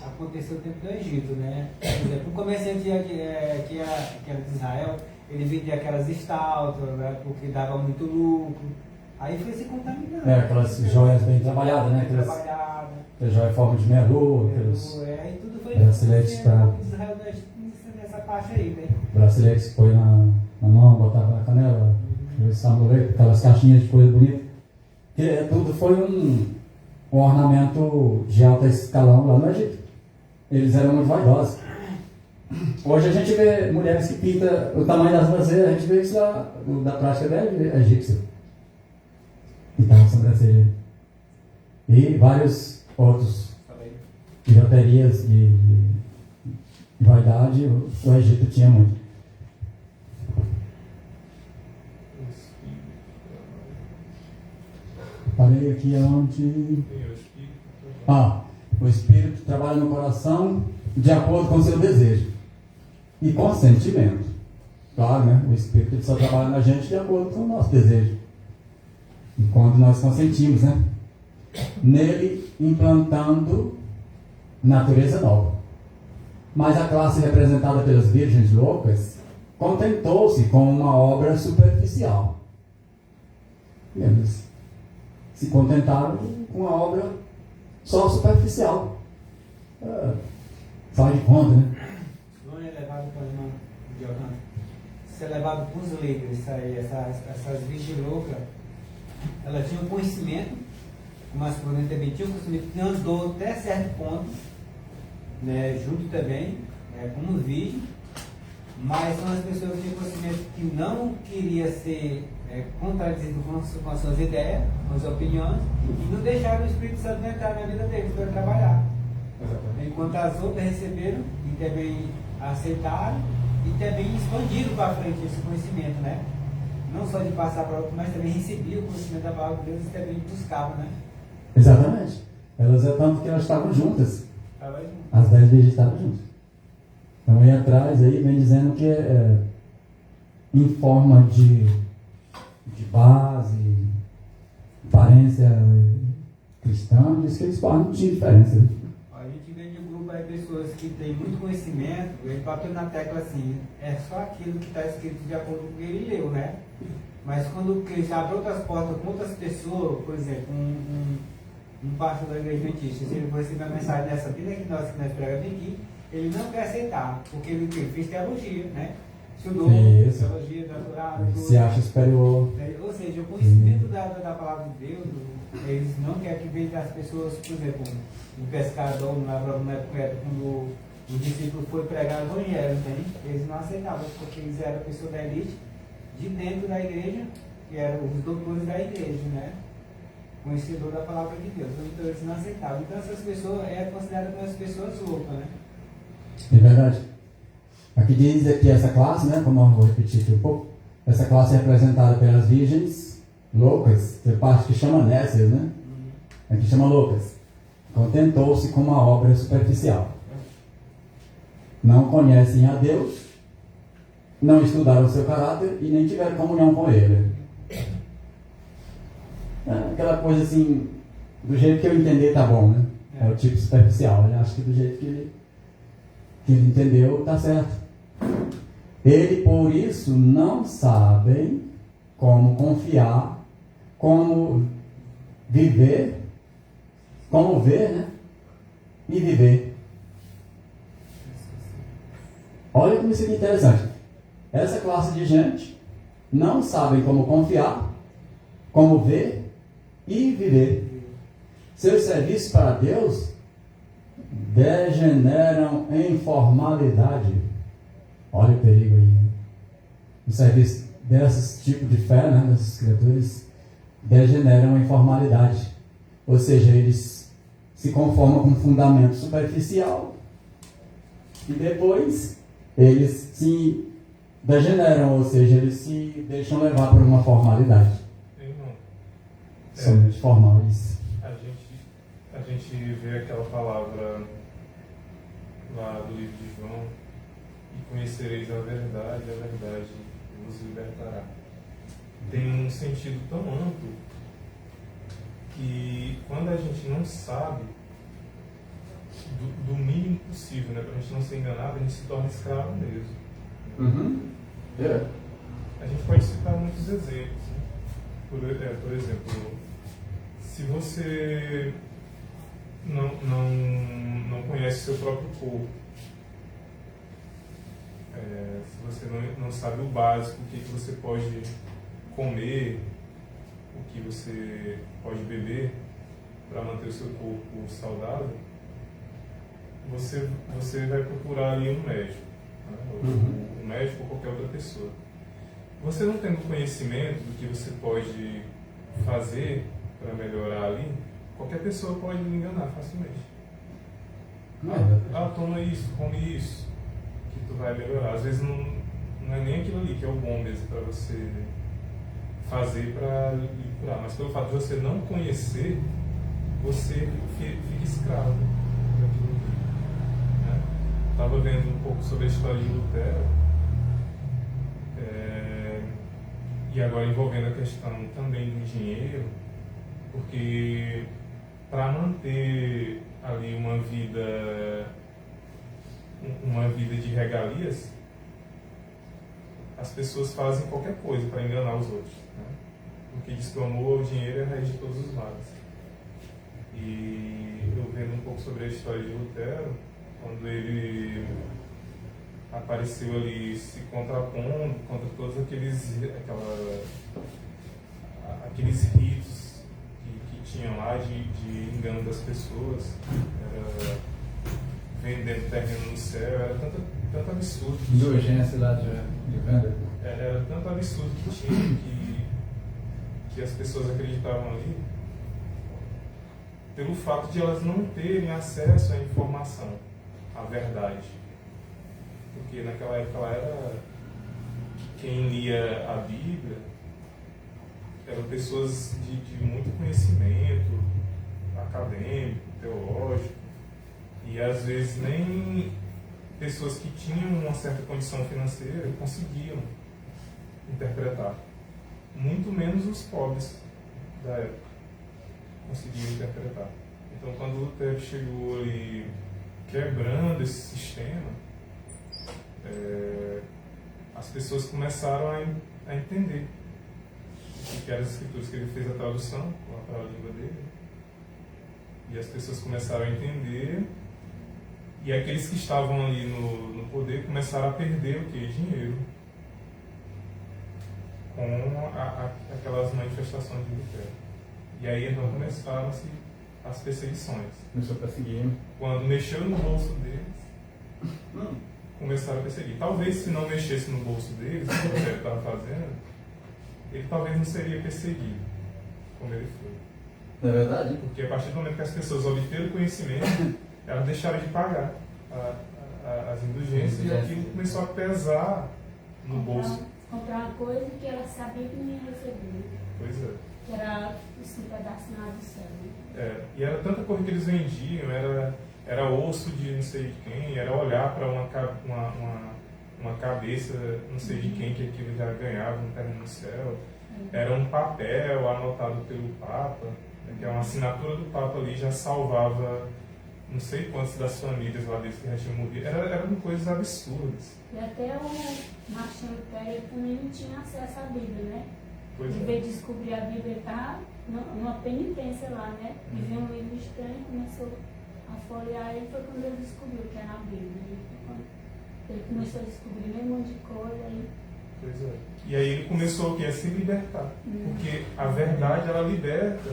aconteceu no tempo do Egito, né? Por exemplo, o comerciante que era de Israel, ele vendia aquelas estátuas, né? Porque dava muito lucro. Aí foi se contaminando. Aquelas joias bem trabalhadas, né? Aquelas joias em forma de meia-lua, aqueles aí tudo foi braceletes para... Israel nessa parte aí, né? Braceletes que põe na mão, botava na canela, aquelas caixinhas de coisa bonita. Que tudo foi um ornamento de alto escalão lá no Egito. Eles eram muito vaidosos. Hoje a gente vê mulheres que pintam o tamanho das braseiras, a gente vê isso lá da prática da egípcia. Então, sobrancelha. E vários outros bijuterias de vaidade, o Egito tinha muito. Parei aqui onde... o Espírito trabalha no coração de acordo com o seu desejo e com sentimento. Claro, né? O Espírito só trabalha na gente de acordo com o nosso desejo. E quando nós consentimos, né? Nele implantando natureza nova. Mas a classe representada pelas virgens loucas contentou-se com uma obra superficial. Eles se contentaram com uma obra só superficial. Faz de conta, né? Não é levado para uma Johan. Isso é levado para os líderes, essas virgens loucas. Ela tinha um conhecimento, o masculino também tinha um conhecimento que andou até certo ponto, né, junto também, como virgem, mas são as pessoas que tinham conhecimento que não queria ser contradizido com as suas ideias, com as opiniões, e não deixaram o Espírito Santo entrar na vida deles para trabalhar. Enquanto as outras receberam e também aceitaram e também expandiram para frente esse conhecimento, né? Não só de passar para outro, mas também recebiam o conhecimento da palavra de Deus e também buscavam, né? Exatamente. Elas é tanto que elas estavam juntas. As 10 virgens estavam juntas. Então aí atrás aí vem dizendo que em forma de base, aparência cristã, diz que eles não tinha diferença. Né? A gente vê de um grupo aí pessoas que têm muito conhecimento, ele bateu na tecla assim, é só aquilo que está escrito de acordo com o que ele leu, né? Mas quando Cristo abre outras portas com outras pessoas, por exemplo, um pastor da igreja adventista, se ele for receber a mensagem dessa vida que nós pregamos aqui, ele não quer aceitar, porque ele fez teologia, né? Estudou teologia, doutorado, se acha superior. Ou seja, o conhecimento da palavra de Deus, eles não querem que venha das pessoas, por exemplo, um pescador, na época quando o discípulo foi pregar o evangelho, entende? Eles não aceitavam, porque eles eram pessoas da elite, de dentro da igreja, que eram os doutores da igreja, né? Conhecedor da palavra de Deus. Então eles não aceitavam. Então essas pessoas consideradas como as pessoas loucas, né? É verdade. Aqui diz que essa classe, né, como eu vou repetir aqui um pouco, essa classe é representada pelas virgens loucas, tem parte que chama nécias, né? Aqui chama loucas. Contentou-se com uma obra superficial. Não conhecem a Deus, não estudaram o seu caráter e nem tiveram comunhão com Ele. Aquela coisa assim, do jeito que eu entender tá bom, né? É o tipo superficial. Eu acho que do jeito que ele entendeu, tá certo. Ele, por isso, não sabem como confiar, como viver, como ver, né? E viver. Olha como isso aqui é interessante. Essa classe de gente não sabem como confiar, como ver e viver. Seus serviços para Deus degeneram em formalidade. Olha o perigo aí. o serviço desses tipos de fé, né, desses criaturas, degeneram em formalidade. Ou seja, eles se conformam com um fundamento superficial e depois eles se degeneram, ou seja, eles se deixam levar por uma formalidade. Irmão, Somente formal, isso. a gente vê aquela palavra lá do livro de João, e conhecereis a verdade vos libertará. Tem um sentido tão amplo que quando a gente não sabe do mínimo possível, né, para a gente não ser enganado, a gente se torna escravo mesmo. A gente pode citar muitos exemplos. Né? Por exemplo, se você não conhece seu próprio corpo, se você não sabe o básico, o que você pode comer, o que você pode beber para manter o seu corpo saudável, você vai procurar ali um médico, né? Um médico ou qualquer outra pessoa. Você não tendo conhecimento do que você pode fazer para melhorar ali, qualquer pessoa pode lhe enganar facilmente. Toma isso, come isso, que tu vai melhorar. Às vezes não é nem aquilo ali que é o bom mesmo para você fazer para lhe curar, mas pelo fato de você não conhecer, você fica escravo daquilo ali. Né? Estava vendo um pouco sobre a história de Lutero, e agora envolvendo a questão também do dinheiro, porque para manter ali uma vida de regalias, as pessoas fazem qualquer coisa para enganar os outros, né? Porque diz que o amor ao dinheiro é a raiz de todos os males. E eu vendo um pouco sobre a história de Lutero, quando ele apareceu ali se contrapondo contra todos aqueles ritos que tinham lá de engano das pessoas, era vendendo terreno no céu, era tanto absurdo. Indulgência lá de venda. Era tanto absurdo que tinha que as pessoas acreditavam ali, pelo fato de elas não terem acesso à informação, à verdade. Porque naquela época lá era quem lia a Bíblia eram pessoas de muito conhecimento acadêmico, teológico, e às vezes nem pessoas que tinham uma certa condição financeira conseguiam interpretar. Muito menos os pobres da época conseguiam interpretar. Então, quando Lutero chegou ali quebrando esse sistema, as pessoas começaram a entender o que eram as escrituras, que ele fez a tradução lá para a língua dele, e as pessoas começaram a entender, e aqueles que estavam ali no poder começaram a perder o que? Dinheiro, com aquelas manifestações de Lutero. E aí então começaram-se as perseguições. Começou a perseguir. Quando mexeu no bolso deles, começaram a perseguir. Talvez se não mexesse no bolso deles, o que o Lutero estava fazendo, ele talvez não seria perseguido como ele foi. Não é verdade? Porque a partir do momento que as pessoas obteram conhecimento, elas deixaram de pagar as indulgências, e aquilo começou a pesar no bolso. Comprar uma coisa que ela sabia que não ia receber. Pois é. Que era esse pedaço lá do céu. E era tanta coisa que eles vendiam, era osso de não sei de quem, era olhar para uma cabeça não sei de quem que aquilo já ganhava um terreno no céu. Era um papel anotado pelo Papa, que é uma assinatura do Papa ali, já salvava não sei quantas das famílias lá dentro que já tinham morrido. Eram coisas absurdas. E até o Martinho Lutero também não tinha acesso à Bíblia, né? Pois Ele é. veio descobrir a Bíblia, ele estava numa penitência lá, né? E viu um livro estranho e começou a folhear, e foi quando ele descobriu que era a Bíblia. Ele começou a descobrir um monte de coisa aí. Pois é. E aí ele começou o quê? A se libertar. Porque a verdade, ela liberta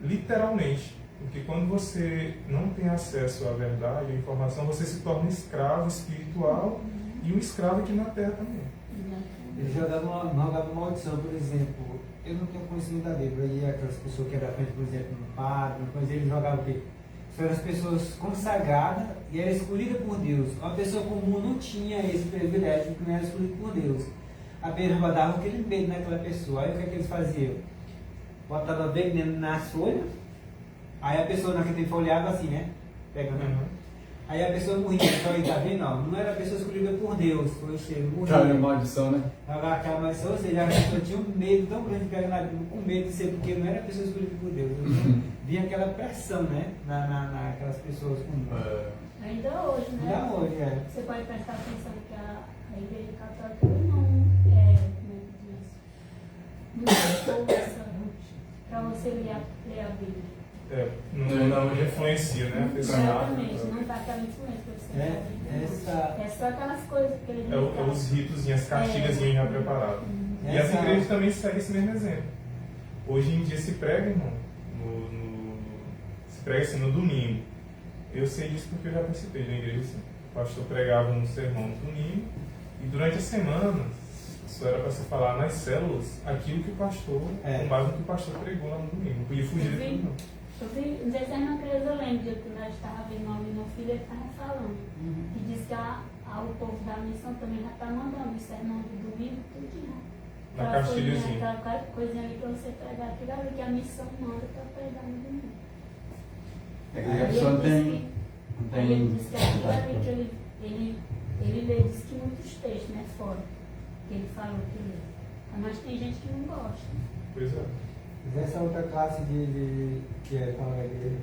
literalmente. Porque quando você não tem acesso à verdade, à informação, você se torna escravo espiritual e um escravo aqui na Terra também. Ele jogava uma maldição, por exemplo. Eu não tenho conhecimento da Bíblia, e aquelas pessoas que eram frente, por exemplo, um padre, mas ele jogava o quê? Eram as pessoas consagradas e era escolhida por Deus. Uma pessoa comum não tinha esse privilégio, porque não era escolhida por Deus. A berba dava aquele medo naquela pessoa. Aí o que é que eles faziam? Botavam veneno na folha, aí a pessoa naquele tempo olhava assim, né? Pegando. Aí a pessoa morria. Então aí tá vendo? Não era a pessoa escolhida por Deus, foi cheio, morria. Aquela maldição, né? Aquela maldição, ou seja, a pessoa tinha um medo tão grande de pegar na Bíblia, com medo de ser, porque não era a pessoa escolhida por Deus. Vinha aquela pressão, né? Naquelas pessoas comuns. Ainda hoje, né? Ainda hoje, é. Você pode prestar atenção que a Igreja Católica não é, como é que diz? Não é força para você ler a Bíblia. Não influencia, né? Exatamente, não está aquela influência que você é só aquelas coisas que ele os ritos e as cartilhas já preparadas. E as igrejas também seguem esse mesmo exemplo. Hoje em dia se prega, irmão, se prega assim no domingo. Eu sei disso porque eu já participei de uma igreja assim. O pastor pregava um sermão no domingo e durante a semana isso era para se falar nas células aquilo que o pastor, com base no que o pastor pregou lá no domingo. Não podia fugir daquilo, não. Eu vi, não sei se a irmã Creuza lembra, quando a gente estava vendo uma meu filho, ele estava falando. E disse que o povo da missão também já está mandando o sermão do domingo, tudo já. Na cartilhazinha. Aquela coisinha ali para você pregar, aquilo ali que a missão manda para pregar no domingo. É que a pessoa não tem. Aí ele disse que aquilo ali que ele lê, disse que muitos textos, né, fora, que ele falou que lê. Mas tem gente que não gosta. Pois é. Essa outra classe que é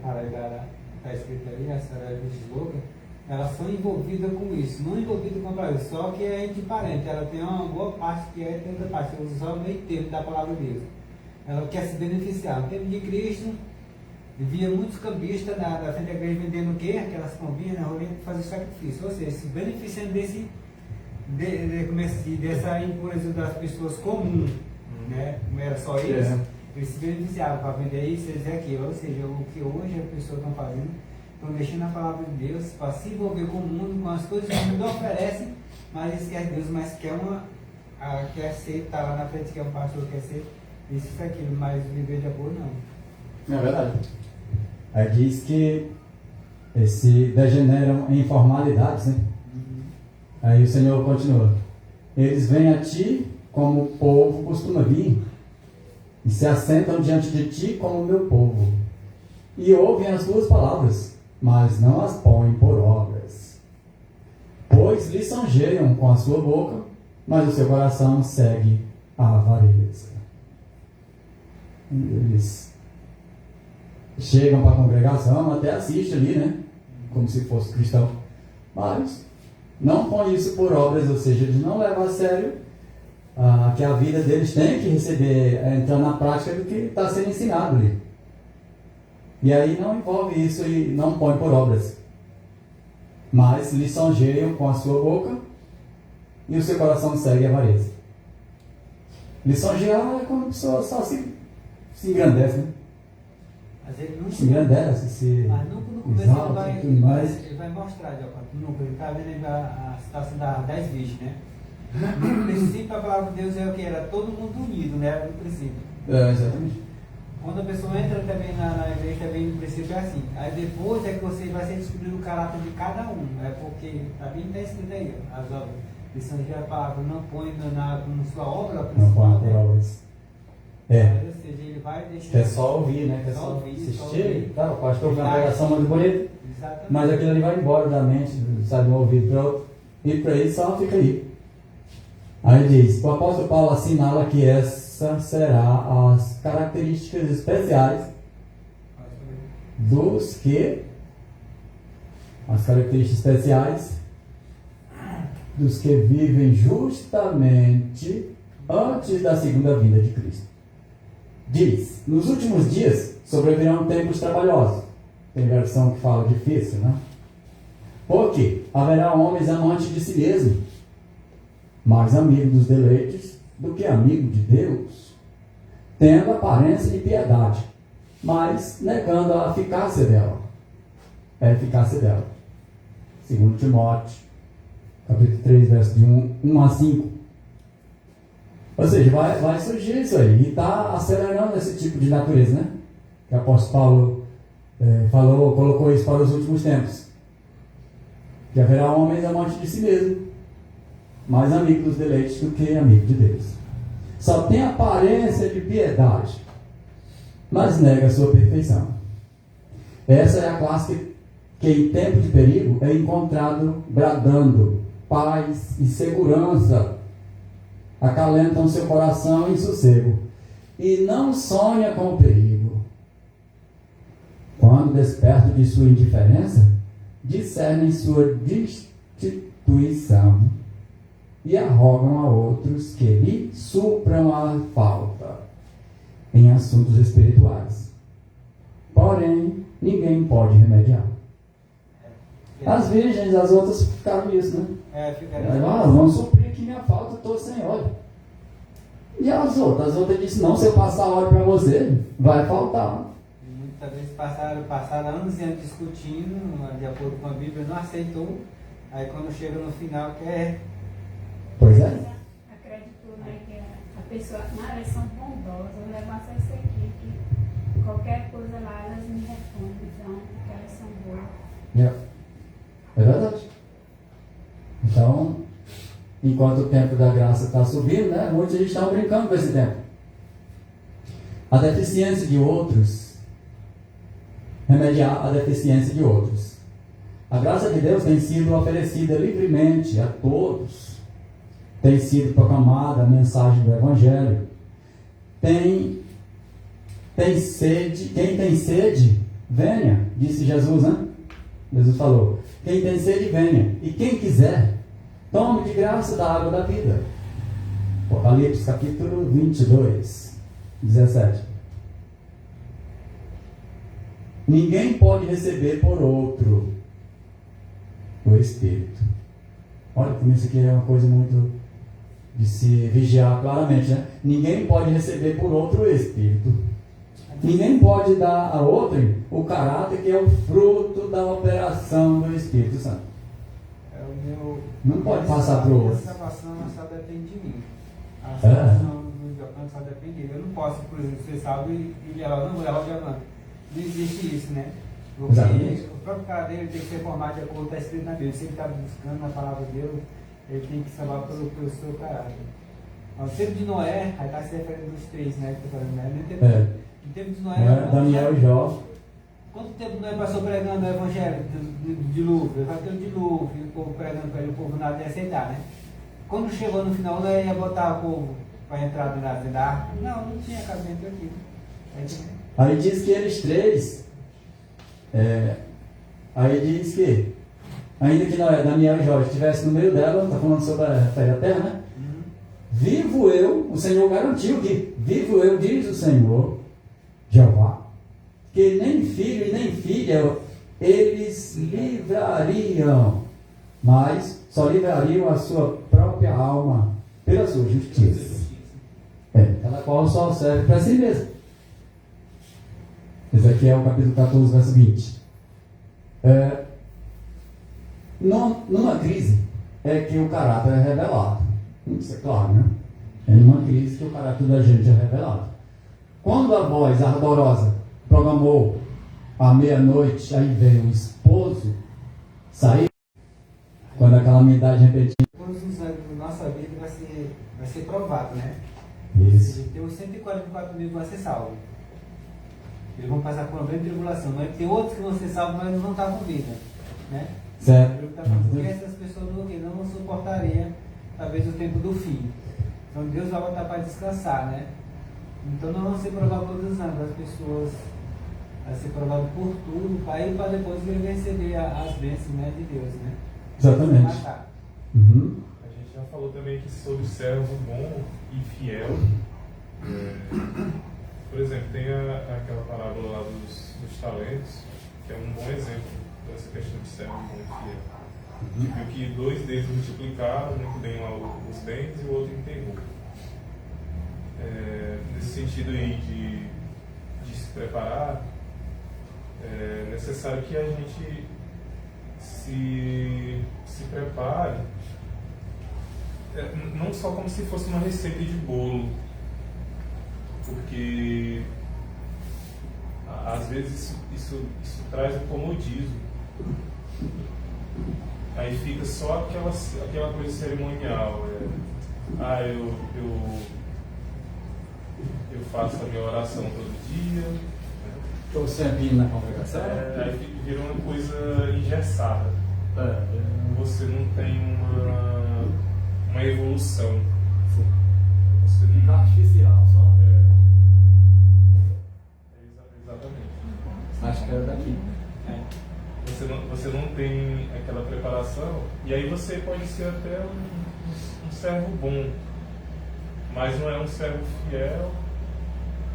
paralela, está escrito ali, essa era de slogan, elas são envolvidas com isso, não envolvidas com a isso, só que é indiferente, ela tem uma boa parte que é outra parte, ela usa o meio termo da palavra de Deus. Ela quer se beneficiar. No tempo de Cristo, via muitos cambistas da frente da igreja vendendo o quê? Aquelas pombinhas na rolinha para fazer sacrifício, ou seja, se beneficiando dessa impureza das pessoas comuns, né? Como era só eles. Eles se beneficiavam para vender isso, eles e aquilo. Ou seja, o que hoje as pessoas estão fazendo, estão deixando a palavra de Deus para se envolver com o mundo, com as coisas que o mundo oferece, mas esquece Deus, mas quer ser, está lá na frente, quer um pastor, quer ser isso e aquilo, mas viver de amor não. É verdade. Aí diz que se degeneram em formalidades, né? Aí o Senhor continua. Eles vêm a ti como o povo costuma vir, e se assentam diante de ti como o meu povo, e ouvem as tuas palavras, mas não as põem por obras. Pois lisonjeiam com a sua boca, mas o seu coração segue a avareza. Eles chegam para a congregação, até assistem ali, né? Como se fosse cristão, mas não põe isso por obras, ou seja, eles não levam a sério que a vida deles tem que receber, entrar na prática do que está sendo ensinado ali. E aí não envolve isso e não põe por obras. Mas lisonjeiam com a sua boca e o seu coração segue a avareza. Lisonjear é quando a pessoa só se engrandece, né? Mas ele não se engrandece, se mas no começo exalta e tudo mais. Ele vai mostrar, ele está vendo a situação das 10 virgens, né? No princípio, a palavra de Deus é o que? Era todo mundo unido, né? No princípio. Exatamente. Quando a pessoa entra também na igreja, também no princípio é assim. Aí depois é que você vai ser descobrir o caráter de cada um. É porque também está escrito aí, as obras. Isso aqui é a palavra, não põe como sua obra principal. Não põe por obras. Ou seja, ele vai deixar. É só ouvir, né? É só assistir. Tá, o pastor foi uma pregação muito bonita. Mas aquilo ali vai embora da mente, sai de um ouvido para outro. E para ele só fica aí. Aí diz, o apóstolo Paulo assinala que essa será as características especiais dos que vivem justamente antes da segunda vinda de Cristo. Diz, nos últimos dias sobrevirão tempos trabalhosos. Tem versão que fala difícil, né? Porque haverá homens amantes de si mesmo, mais amigo dos deleites do que amigo de Deus, tendo aparência de piedade, mas negando a eficácia dela. A eficácia dela. Segundo Timóteo, capítulo 3, verso de 1 a 5. Ou seja, vai surgir isso aí. E está acelerando esse tipo de natureza, né? Que o apóstolo Paulo colocou isso para os últimos tempos. Que haverá homens amantes de si mesmo, mais amigo dos deleites do que amigo de Deus. Só tem aparência de piedade, mas nega a sua perfeição. Essa é a classe que em tempo de perigo é encontrado bradando paz e segurança, acalentam seu coração em sossego, e não sonha com o perigo. Quando desperto de sua indiferença, discernem sua destituição e arrogam a outros que lhe supram a falta em assuntos espirituais. Porém, ninguém pode remediar. As virgens, as outras ficaram nisso, né? Vamos suprir aqui minha falta, estou sem óleo. E as outras disseram, não, se eu passar óleo para você, vai faltar. Muitas vezes passaram anos e anos discutindo, de acordo com a Bíblia, não aceitou. Aí quando chega no final quer... Pois é. Acredito, né, que a pessoa, elas são bondosas, eu levo a isso aqui, que qualquer coisa lá elas me respondem, então, porque elas são boas. É verdade. Então, enquanto o tempo da graça está subindo, né, muitos estão brincando com esse tempo. A deficiência de outros, remediar a deficiência de outros. A graça de Deus tem sido oferecida livremente a todos. Tem sido proclamada a mensagem do Evangelho. Tem sede, quem tem sede, venha, disse Jesus, né? Jesus falou, quem tem sede, venha, e quem quiser, tome de graça da água da vida. Apocalipse capítulo 22, 17. Ninguém pode receber por outro o Espírito. Olha como isso aqui é uma coisa muito de se vigiar claramente, né? Ninguém pode receber por outro o Espírito. Ninguém pode dar a outrem o caráter que é o fruto da operação do Espírito Santo. Não pode passar para o outro. A salvação só depende de mim. A salvação do Giovanni só depende de mim. Eu não posso, por exemplo, ser salvo e levar, não vou levar o Giovanni. Não existe isso, né? Porque exatamente. O próprio cara dele tem que ser formado de acordo com o que está escrito na Bíblia. Se ele está buscando na palavra de Deus, ele tem que salvar pelo seu caráter. O tempo de Noé, aí está se referindo dos três, né? Que eu falando, né? No tempo de Noé, Daniel e Jó. Quanto tempo Noé passou pregando o evangelho do dilúvio? Ele vai ter o dilúvio, e o povo pregando para ele, o povo nada ia aceitar, né? Quando chegou no final, Noé ia botar o povo para entrar dentro da arca? Não tinha casamento aqui. Aí diz que eles três, aí diz que, ainda que Daniel e Jó estivessem no meio dela, está falando sobre a terra, né? Vivo eu, o Senhor garantiu que, vivo eu, diz o Senhor, Jeová, que nem filho e nem filha eles livrariam, mas só livrariam a sua própria alma pela sua justiça. Cada qual só serve para si mesmo. Esse aqui é o capítulo 14, verso 20. Numa crise é que o caráter é revelado. Isso é claro, né? É numa crise que o caráter da gente é revelado. Quando a voz ardorosa proclamou à meia-noite, aí veio o esposo sair, quando a calamidade repentina. Todos os anos da nossa vida vai ser provado, né? Isso. Tem os 144 mil que vão ser salvos. Eles vão passar por uma grande tribulação. Mas tem outros que vão ser salvos, mas não estão com vida, né? Certo. Porque essas pessoas não suportariam, talvez, o tempo do fim. Então Deus vai botar para descansar, né? Então não vão ser provados todos os anos. As pessoas vão ser provadas por tudo, para depois ele receber as bênçãos, né, de Deus, né? Exatamente. A gente já falou também que sobre servo bom e fiel. Por exemplo, tem aquela parábola lá dos talentos, que é um bom exemplo dessa questão de servo bom e fiel. Viu que 2 deles multiplicaram muito bem lá os bens e o outro enterrou. Nesse sentido aí de se preparar, é necessário que a gente se prepare não só como se fosse uma receita de bolo, porque às vezes isso traz um comodismo. Aí fica só aquela coisa cerimonial. Eu faço a minha oração todo dia. Estou sempre indo na congregação. Aí vira uma coisa engessada. Você não tem uma evolução. Você Fica artificial, só. Exatamente. Acho que era daqui. Você não tem aquela preparação, e aí você pode ser até um servo bom, mas não é um servo fiel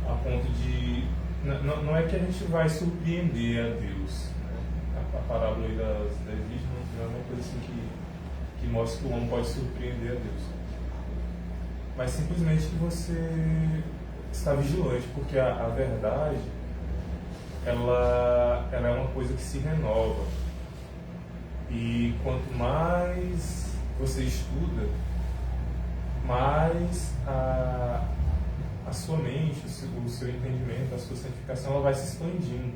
a ponto de... Não é que a gente vai surpreender a Deus, né? A parábola aí das 10 virgens não é uma coisa assim que mostra que o homem pode surpreender a Deus, mas simplesmente que você está vigilante, porque a verdade ela é uma coisa que se renova, e quanto mais você estuda, mais a sua mente, o seu entendimento, a sua santificação, ela vai se expandindo, né?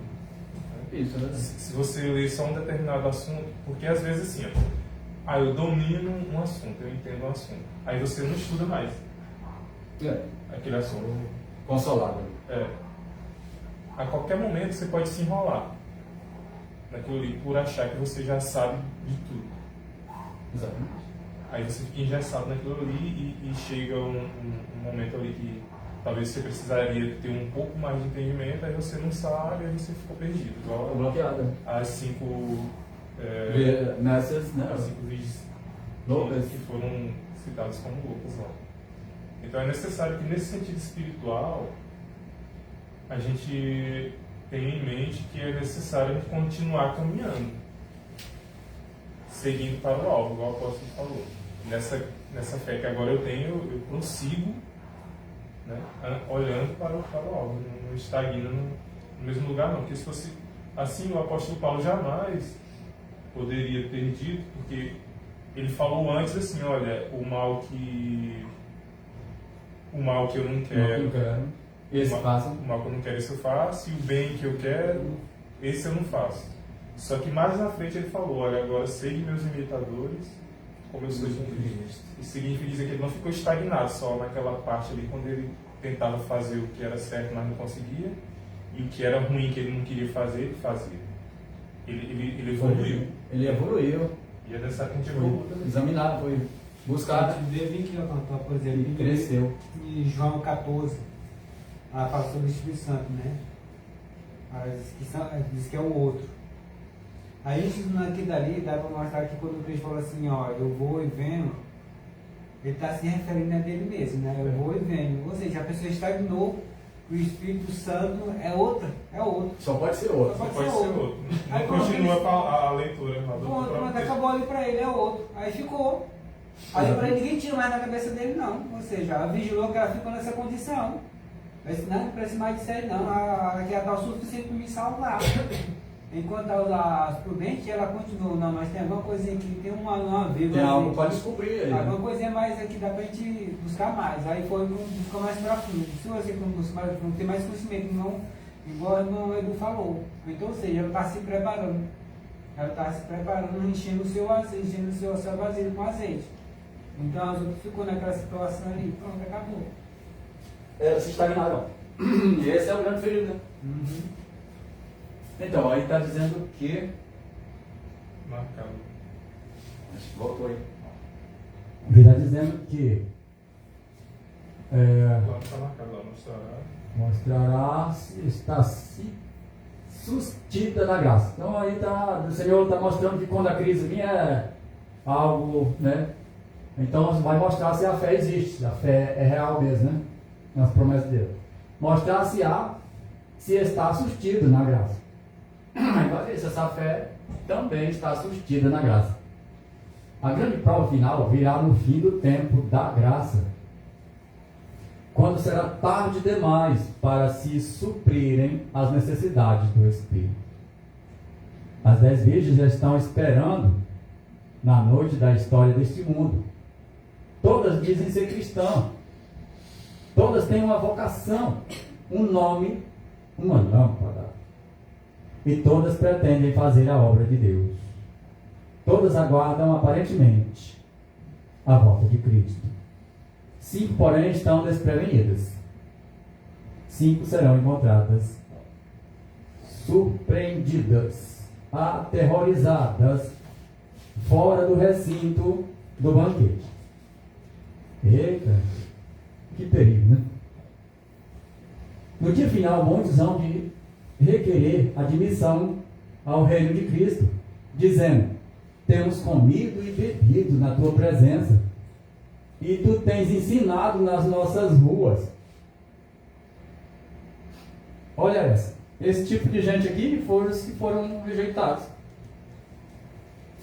Isso, né? Se você ler só um determinado assunto, porque às vezes assim, eu domino um assunto, eu entendo um assunto, aí você não estuda mais aquele assunto. Consolado. A qualquer momento você pode se enrolar naquilo ali por achar que você já sabe de tudo. Exatamente. Aí você fica engessado naquilo ali e chega um momento ali que talvez você precisaria ter um pouco mais de entendimento, aí você não sabe, aí você ficou perdido. Igual bloqueada. as 5 nessas, né? as 5 virgens Loucas que foram citadas como loucas lá. Então é necessário que nesse sentido espiritual a gente tenha em mente que é necessário a gente continuar caminhando, seguindo para o alvo, igual o apóstolo falou. Nessa fé que agora eu tenho, eu prossigo, né, olhando para o alvo, não estagno no mesmo lugar, não. Porque se fosse assim, o apóstolo Paulo jamais poderia ter dito, porque ele falou antes assim: olha, o mal que eu não quero. Esse passa. O mal que eu não quero, esse eu faço, e o bem que eu quero, esse eu não faço. Só que mais na frente ele falou: olha, agora segue meus imitadores, como eu sou de Cristo. E significa dizer que ele não ficou estagnado só naquela parte ali, quando ele tentava fazer o que era certo, mas não conseguia, e o que era ruim, que ele não queria fazer, ele fazia. Ele evoluiu. Ele evoluiu. E é dessa que a gente evoluiu também. Examinado, foi buscado. A gente vê aqui, por exemplo, E cresceu. em João 14, ela fala sobre o Espírito Santo, né? Diz que é o outro. Aí aqui dali dá para mostrar que quando o Cristo fala assim, eu vou e venho, ele está se referindo a dele mesmo, né? Eu vou e venho. Ou seja, a pessoa estagnou, o Espírito Santo é outro. Só pode ser outro. Só Pode ser outro. Aí, Não continua a leitura. Pronto, acabou ali para ele, é outro. Aí ficou. Aí para ele ninguém tira mais na cabeça dele, não. Ou seja, ela vigilou que ela ficou nessa condição. Mas não precisa mais de sério, não. Aqui ela está o suficiente para me salvar. Enquanto as prudentes, ela continua. Não, mas tem alguma coisinha aqui, tem uma vírgula. Tem algo para descobrir aí. Alguma coisinha mais aqui, dá para a gente buscar mais. Aí foi buscar mais para fundo. Se você não buscar mais fundo, tem mais conhecimento, não, igual o Edu falou. Então, ou seja, ela está se preparando. Ela está se preparando, enchendo o seu azeite, enchendo o seu vasilho com azeite. Então, as outras ficou naquela situação ali, pronto, acabou. Elas se estagnaram. E esse é o grande perigo, né? Então, aí está dizendo que... Marcado. Acho que voltou aí. Ele está dizendo que... Lá está marcado, lá mostrará se está se sustida na graça. Então aí o Senhor está mostrando que quando a crise vinha é algo, né? Então vai mostrar se a fé existe, se a fé é real mesmo, né? Nas promessas dele. Mostrar se está sustido na graça. Então se essa fé também está sustida na graça. A grande prova final virá no fim do tempo da graça, quando será tarde demais para se suprirem as necessidades do Espírito. As 10 virgens já estão esperando na noite da história deste mundo. Todas dizem ser cristão. Todas têm uma vocação, um nome, uma lâmpada. E todas pretendem fazer a obra de Deus. Todas aguardam, aparentemente, a volta de Cristo. 5, porém, estão desprevenidas. 5 serão encontradas surpreendidas, aterrorizadas, fora do recinto do banquete. Eita, que perigo, né? No dia final, muitos hão de requerer admissão ao reino de Cristo, dizendo: temos comido e bebido na tua presença, e tu tens ensinado nas nossas ruas. Olha essa. Esse tipo de gente aqui foram os que foram rejeitados.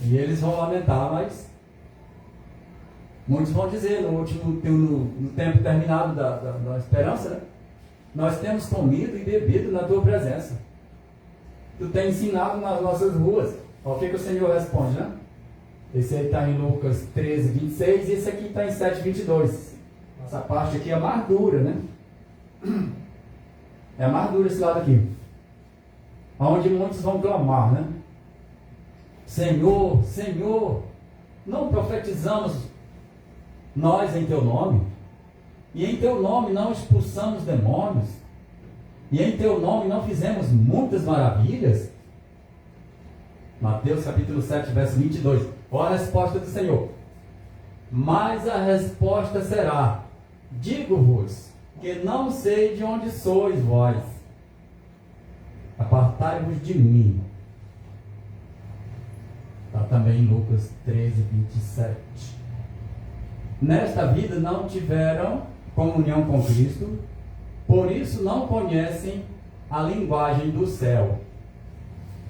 E eles vão lamentar, mas muitos vão dizer no tempo terminado da esperança, né? Nós temos comido e bebido na tua presença. Tu tens ensinado nas nossas ruas. Olha o que o Senhor responde, né? Esse aí está em Lucas 13, 26 e esse aqui está em 7, 22. Essa parte aqui é mais dura, né? É mais duro esse lado aqui. Onde muitos vão clamar, né? Senhor, Senhor, não profetizamos nós em teu nome? E em teu nome não expulsamos demônios? E em teu nome não fizemos muitas maravilhas? Mateus capítulo 7, verso 22. Olha a resposta do Senhor. Mas a resposta será: digo-vos que não sei de onde sois vós. Apartai-vos de mim. Está também em Lucas 13, 27. Nesta vida não tiveram comunhão com Cristo, por isso não conhecem a linguagem do céu.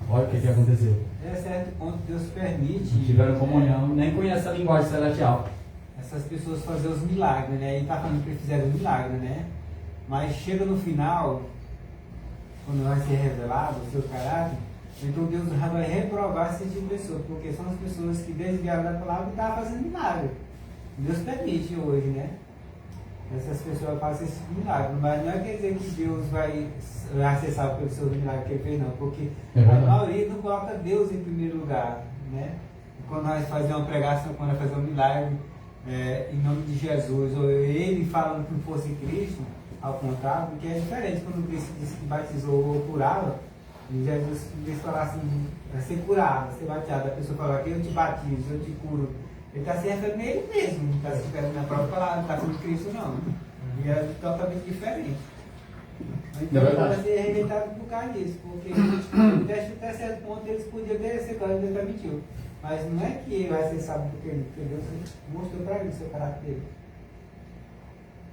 Olha o que aconteceu. Até certo ponto Deus permite. Não tiveram comunhão, nem conhecem a linguagem celestial. Essas pessoas fazer os milagres, né? E está falando que eles fizeram milagre, né? Mas chega no final, quando vai ser revelado o seu caráter, então Deus vai reprovar esse tipo de pessoa, porque são as pessoas que desviaram da palavra e estavam fazendo milagre. Deus permite hoje, né? Essas pessoas fazem esse milagre, mas não é quer dizer que Deus vai acessar pelos seus milagres que ele fez, não, porque a maioria não coloca Deus em primeiro lugar, né? Quando nós fazemos uma pregação, quando nós fazemos um milagre em nome de Jesus, ou ele falando que fosse Cristo, ao contrário, porque é diferente quando Cristo disse que batizou ou curava, e Jesus, em vez de falar assim, vai ser curado, vai ser batizado, a pessoa fala que eu te batizo, eu te curo. Ele está se referindo a ele mesmo, não está se referindo na própria palavra, não está sendo Cristo, não. E é totalmente diferente. Então ele vai ser rejeitado por causa disso, porque até certo ponto eles podiam ter esse caso, Deus permitiu. Mas não é que ele vai ser sábio porque Deus mostrou para ele o seu caráter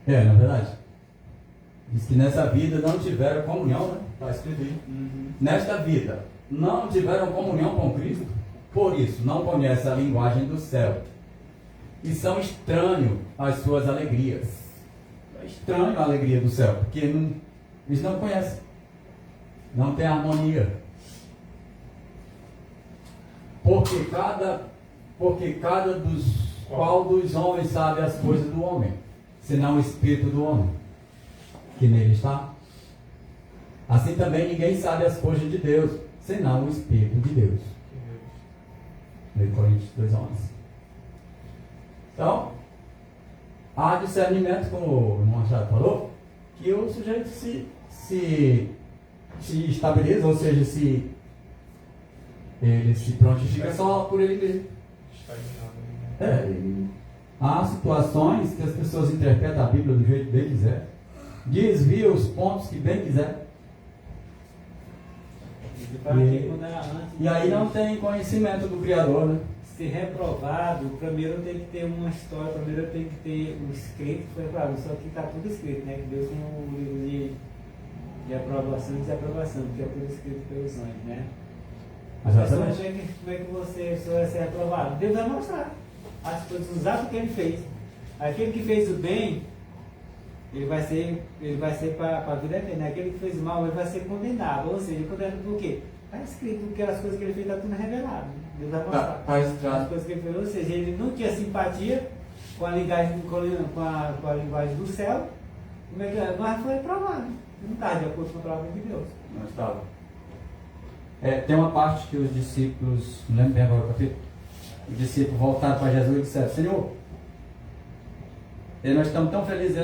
dele. Na verdade. Diz que nessa vida não tiveram comunhão, né? Está escrito aí. Nesta vida não tiveram comunhão com Cristo, por isso não conhecem a linguagem do céu. E são estranhos às suas alegrias. É estranho a alegria do céu, porque eles não conhecem. Não tem harmonia. Porque cada qual dos homens sabe as coisas do homem, senão o espírito do homem, que nele está. Assim também ninguém sabe as coisas de Deus, senão o espírito de Deus. 1 Coríntios 2:11. Então, há discernimento, como o irmão Machado falou, que o sujeito se estabiliza, ou seja, ele se prontifica só por ele mesmo. Há situações que as pessoas interpretam a Bíblia do jeito que bem quiser, desvia os pontos que bem quiser. E aí não tem conhecimento do Criador, né? Ser reprovado, primeiro tem que ter uma história, primeiro tem que ter um escrito que foi reprovado, só que está tudo escrito, né? Que Deus tem um livro de aprovação e desaprovação, que é tudo escrito pelos anjos, né? Mas como é que você vai ser reprovado? Deus vai mostrar as coisas, os atos que ele fez. Aquele que fez o bem, ele vai ser para a vida eterna. Aquele que fez o mal, ele vai ser condenado. Ou seja, condenado por quê? Está escrito que as coisas que ele fez está tudo revelado. Deus vai mostrar as coisas que ele fez. Ou seja, ele não tinha simpatia com a linguagem do céu, como é que é? Mas foi provado. Não está de acordo com a palavra de Deus. Não estava. Tem uma parte que os discípulos, não lembro bem agora o capítulo, os discípulos voltaram para Jesus e disseram: Senhor, nós estamos tão felizes,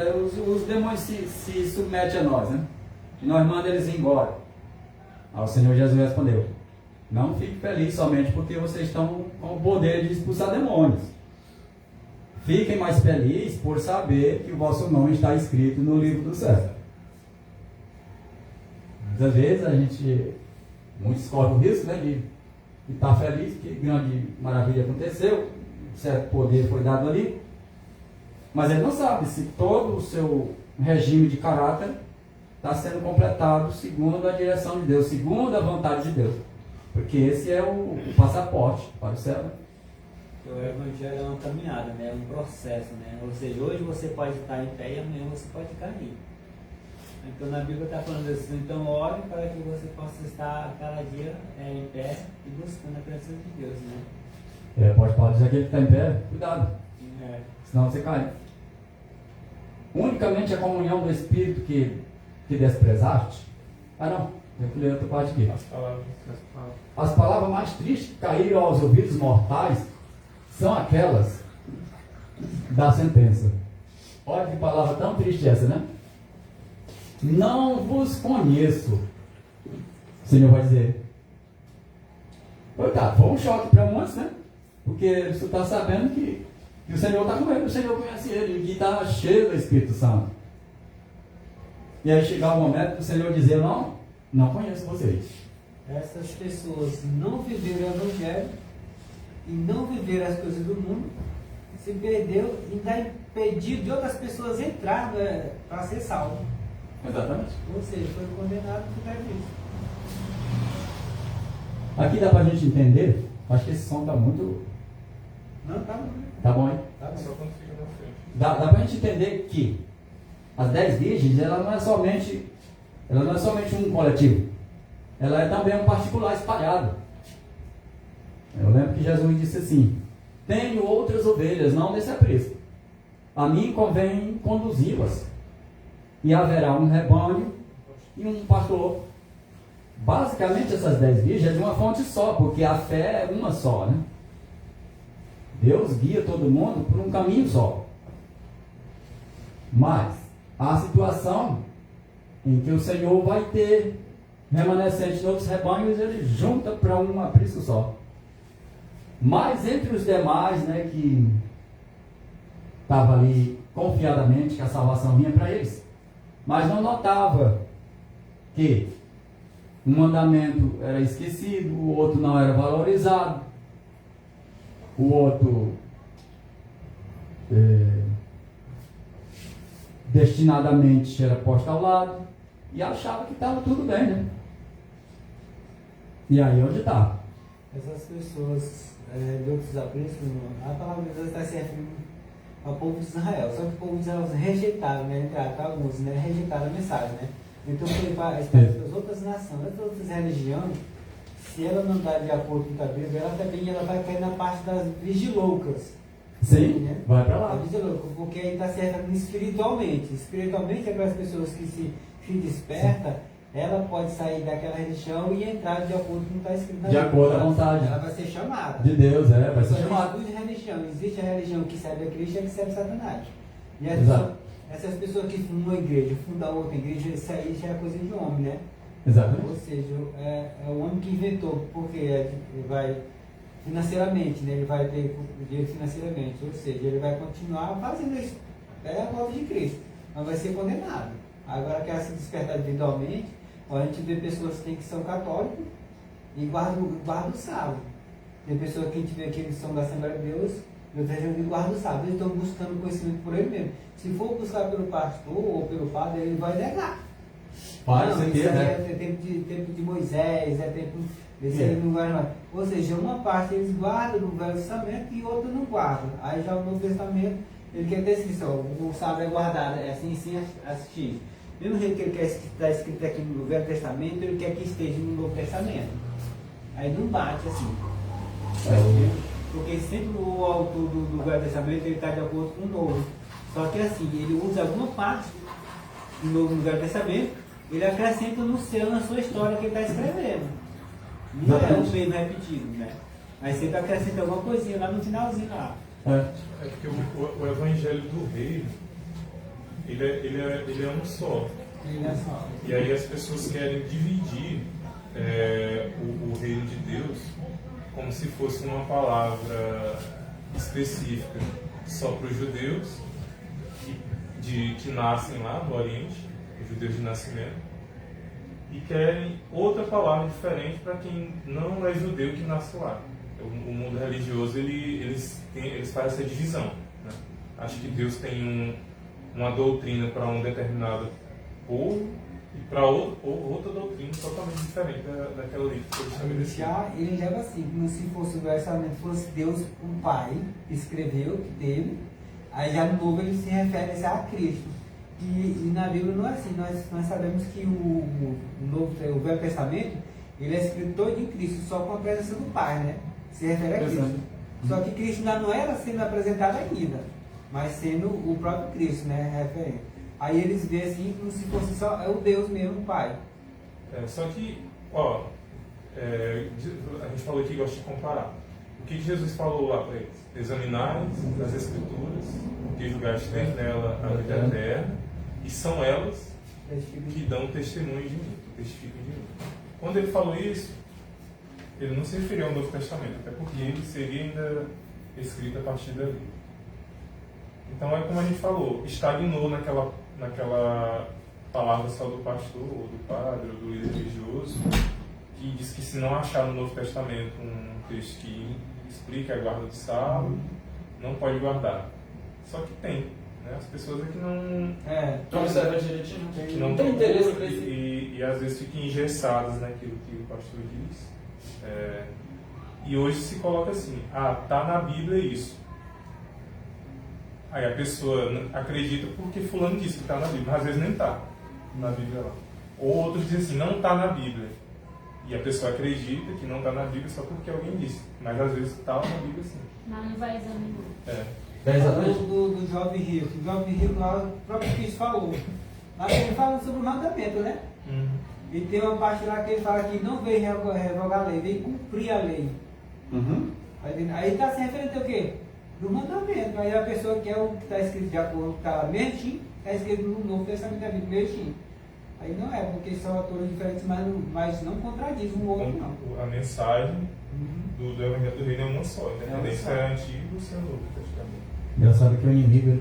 os demônios se submetem a nós, né? E nós mandamos eles ir embora. Aí o Senhor Jesus respondeu: não fique feliz somente porque vocês estão com o poder de expulsar demônios. Fiquem mais felizes por saber que o vosso nome está escrito no livro do céu. Muitas vezes muitos correm o risco, né, de estar feliz, que grande maravilha aconteceu, certo poder foi dado ali, mas ele não sabe se todo o seu regime de caráter está sendo completado segundo a direção de Deus, segundo a vontade de Deus, porque esse é o passaporte para o céu. O Evangelho é uma caminhada, né? É um processo, né? Ou seja, hoje você pode estar em pé e amanhã você pode cair. Então na Bíblia está falando assim: então ore para que você possa estar cada dia em pé e buscando a presença de Deus, né? Pode dizer que ele está em pé, cuidado, senão você cai. Unicamente a comunhão do Espírito que desprezaste. Não, eu vou ler outra parte aqui. As palavras mais tristes que caíram aos ouvidos mortais são aquelas da sentença. Olha que palavra tão triste essa, né? Não vos conheço. O Senhor vai dizer. Coitado, foi um choque para muitos, né? Porque você está sabendo que o Senhor está com ele, o Senhor conhece ele, que está cheio do Espírito Santo. E aí chegar o momento do Senhor dizer: não conheço vocês. Essas pessoas não viveram o Evangelho e não viveram as coisas do mundo, se perdeu e ainda impediu de outras pessoas entrar, né, para ser salvo. Exatamente. Ou seja, foi condenado por causa disso. Aqui dá para a gente entender. Acho que esse som está muito. Não, tá bom. Tá bom, hein? Tá bom. Só quando fica na frente. Dá para a gente entender que as 10 virgens, ela não é somente um coletivo. Ela é também um particular espalhado. Eu lembro que Jesus disse assim: tenho outras ovelhas, não desse aprisco. A mim convém conduzi-las. E haverá um rebanho e um pastor. Basicamente essas 10 virgens é de uma fonte só, porque a fé é uma só, né? Deus guia todo mundo por um caminho só. Mas há situação em que o Senhor vai ter remanescentes de outros rebanhos, ele junta para um aprisco só. Mas entre os demais, né, que estava ali confiadamente que a salvação vinha para eles, mas não notava que um mandamento era esquecido, o outro não era valorizado, o outro destinadamente era posto ao lado, e achava que estava tudo bem, né? E aí onde está? Essas pessoas de outros apriscos, a palavra de Deus está se referindo ao povo de Israel. Só que o povo de Israel rejeitaram, né? Alguns, né? Rejeitaram a mensagem, né? Então foi para as outras nações, as outras religiões, se ela não está de acordo com a Bíblia, ela vai cair na parte das vigiloucas. Sim, né? Vai para lá. A vigilouca, porque aí está se referindo espiritualmente. Espiritualmente, aquelas pessoas que se despertam, ela pode sair daquela religião e entrar de acordo com o que está escrito na De Bíblia. acordo à vontade. Ela vai ser chamada. De Deus, vai ser Só chamado. existe duas religiões. Existe a religião que serve a Cristo e a que serve a Satanás. E essas pessoas que fundam uma igreja, fundam outra igreja, isso aí já é coisa de homem, né? Exatamente. Ou seja, é o homem que inventou, porque ele vai financeiramente, né? Ele vai ter dinheiro financeiramente, ou seja, ele vai continuar fazendo isso. É a volta de Cristo, mas vai ser condenado. Agora quer se despertar individualmente, a gente vê pessoas que são católicos e guardam o sábado. Tem pessoas que a gente vê que eles são da Assembleia de Deus, e outras que guardam o sábado. Eles estão buscando conhecimento por ele mesmo. Se for buscar pelo pastor ou pelo padre, ele vai negar. Pode não, ser isso aí né? é tempo de Moisés, é tempo desse aí não guarda mais. Ou seja, uma parte eles guardam do Velho Testamento e outra não guardam. Aí já o Novo Testamento, ele quer ter escrito, o sábado é guardado, é assim assistir. Mesmo jeito que ele quer estar escrito aqui no Velho Testamento, ele quer que esteja no Novo Testamento. Aí não bate assim. porque sempre o autor do Velho Testamento ele está de acordo com o Novo. Só que assim, ele usa alguma parte do Novo no Velho Testamento, ele acrescenta no seu, na sua história que ele está escrevendo. Não é o mesmo repetido, né? Mas sempre acrescenta alguma coisinha lá no finalzinho lá. É porque o evangelho do reino, ele é um só. Ele é só. E aí as pessoas querem dividir o reino de Deus como se fosse uma palavra específica só para os judeus que nascem lá do Oriente, os judeus de nascimento, e querem outra palavra diferente para quem não é judeu que nasce lá. O mundo religioso eles fazem essa divisão, né? Acho que Deus tem uma doutrina para um determinado povo e para outra doutrina totalmente diferente daquela ali que foi estabelecida. Ele leva assim, como se fosse o Velho Testamento, fosse Deus o Pai, que escreveu, que teve, aí já no Novo ele se refere a Cristo. E na Bíblia não é assim, nós sabemos que o Velho Testamento, ele é escrito todo em Cristo, só com a presença do Pai, né? Se refere a Cristo. Só que Cristo ainda não era sendo apresentado ainda, mas sendo o próprio Cristo, né? Referente. Aí eles veem assim como se fosse só o Deus mesmo, o Pai. Só que, a gente falou aqui que gosta de comparar. O que Jesus falou lá para eles? Examinai as Escrituras, porque julgaste ter nela a vida eterna, e são elas que dão testemunho de mim, que testificam de mim. Quando ele falou isso, ele não se referiu ao Novo Testamento, até porque ele seria ainda escrito a partir dali. Então é como a gente falou, estagnou naquela palavra só do pastor, ou do padre, ou do líder religioso, que diz que se não achar no Novo Testamento um texto que explica a guarda do sábado, não pode guardar. Só que tem, né? As pessoas é que não observa direitinho, que não tem interesse e às vezes ficam engessadas naquilo que o pastor diz. E hoje se coloca assim, tá na Bíblia isso. Aí a pessoa acredita porque fulano disse que está na Bíblia, mas às vezes nem está na Bíblia lá. Ou outros dizem assim, não está na Bíblia. E a pessoa acredita que não está na Bíblia só porque alguém disse. Mas às vezes está na Bíblia sim. Mas não vai examinar. Do jovem rico. O jovem rico lá, o próprio Cristo falou. Lá ele fala sobre o mandamento, né? E tem uma parte lá que ele fala que não veio revogar a lei, veio cumprir a lei. Aí está se referindo ao quê? Do mandamento. Aí a pessoa quer o que está escrito de acordo com está mertinho, está escrito no Novo Testamento da Bíblia mertinho. Aí não é, porque são autores diferentes, mas não contradiz um outro, não. A mensagem do Evangelho do Reino é uma só, independente se é antigo ou se é novo, praticamente. Engraçado que o inimigo ele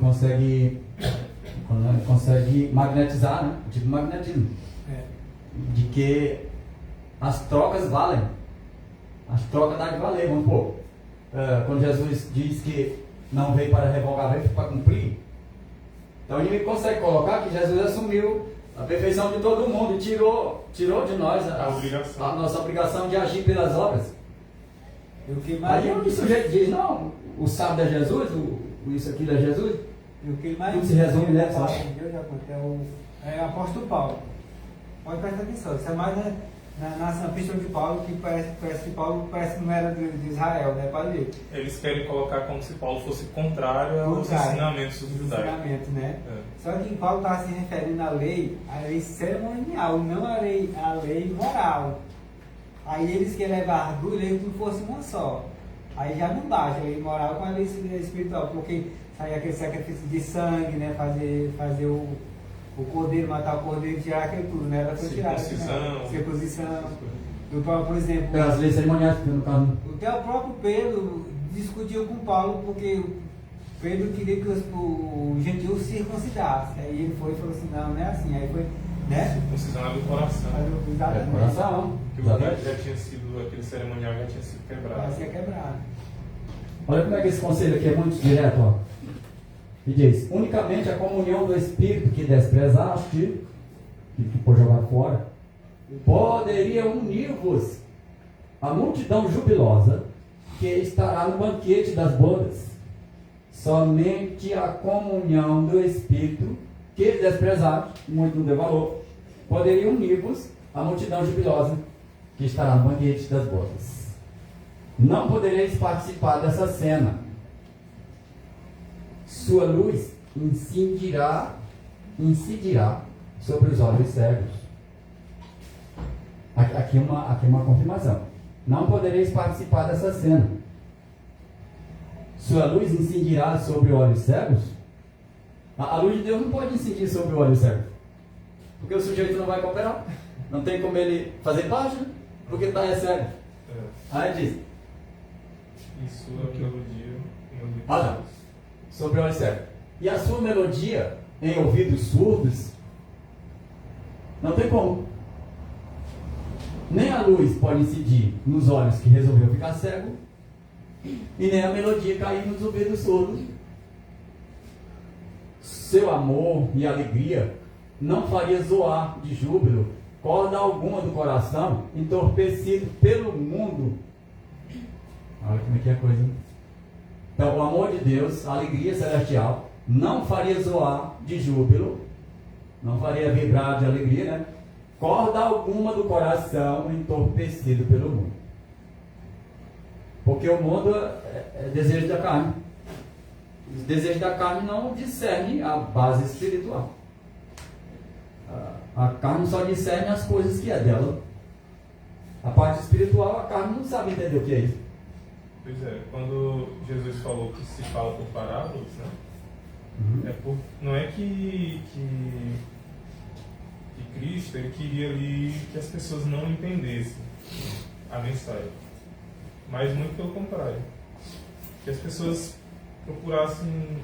consegue magnetizar, né? Tipo magnetismo. De que as trocas valem. As trocas dá de valer, vamos supor. Quando Jesus diz que não veio para revogar, veio para cumprir. Então o inimigo consegue colocar que Jesus assumiu a perfeição de todo mundo e tirou de nós a nossa obrigação de agir pelas obras. Aí o sujeito diz, não, o sábado é Jesus, isso aqui é Jesus. E o que mais tudo se resume nessa. É o apóstolo Paulo. Pode prestar atenção, isso é mais na epístola de Paulo, que parece que Paulo parece que não era de Israel, né? Pode ver. Eles querem colocar como se Paulo fosse contrário aos ensinamentos judaicos. Né? Só que Paulo está se referindo à lei cerimonial, não à lei moral. Aí eles querem levar duas leis como se fosse uma só. Aí já não baixa a lei moral com a lei espiritual, porque sai aquele sacrifício de sangue, né? Fazer o cordeiro, matar o cordeiro e tirar aquilo tudo, né? Era para tirar. Circuncisão. Por exemplo. As leis cerimoniais, no caso. Até o próprio Pedro discutiu com Paulo, porque Pedro queria que os gentios circuncidassem. Aí ele foi e falou assim: não é assim. Aí foi, né? Circuncisão é do coração. Do coração. Porque o rito já tinha sido, aquele cerimonial já tinha sido quebrado. Já tinha quebrado. Olha como é que esse conselho aqui é muito direto, ó. E diz, unicamente a comunhão do Espírito que desprezaste, que por jogar fora, poderia unir-vos à multidão jubilosa que estará no banquete das bodas. Somente a comunhão do Espírito que desprezaste, muito não deu valor, poderia unir-vos à multidão jubilosa que estará no banquete das bodas. Não podereis participar dessa cena. Sua luz incidirá sobre os olhos cegos. Aqui é uma confirmação. Não podereis participar dessa cena. Sua luz incidirá sobre olhos cegos? A luz de Deus não pode incidir sobre o olho cego, porque o sujeito não vai cooperar. Não tem como ele fazer parte, porque está cego. Aí diz: e sua melodia em ouvidos olha, surdos. sobre o olho cego. E a sua melodia em ouvidos surdos? Não tem como. Nem a luz pode incidir nos olhos que resolveu ficar cego, e nem a melodia cair nos ouvidos surdos. Seu amor e alegria não faria zoar de júbilo corda alguma do coração, entorpecido pelo mundo. Olha como é que é a coisa. Então, o amor de Deus, a alegria celestial, não faria zoar de júbilo, não faria vibrar de alegria, né? Corda alguma do coração entorpecido pelo mundo. Porque o mundo é desejo da carne. Os desejos da carne não discernem a base espiritual. A carne só discerne as coisas que é dela. A parte espiritual, a carne não sabe entender o que é isso. Pois é, quando Jesus falou que se fala por parábolas, né? Não é que Cristo ele queria ali que as pessoas não entendessem a mensagem, mas muito pelo contrário, que as pessoas procurassem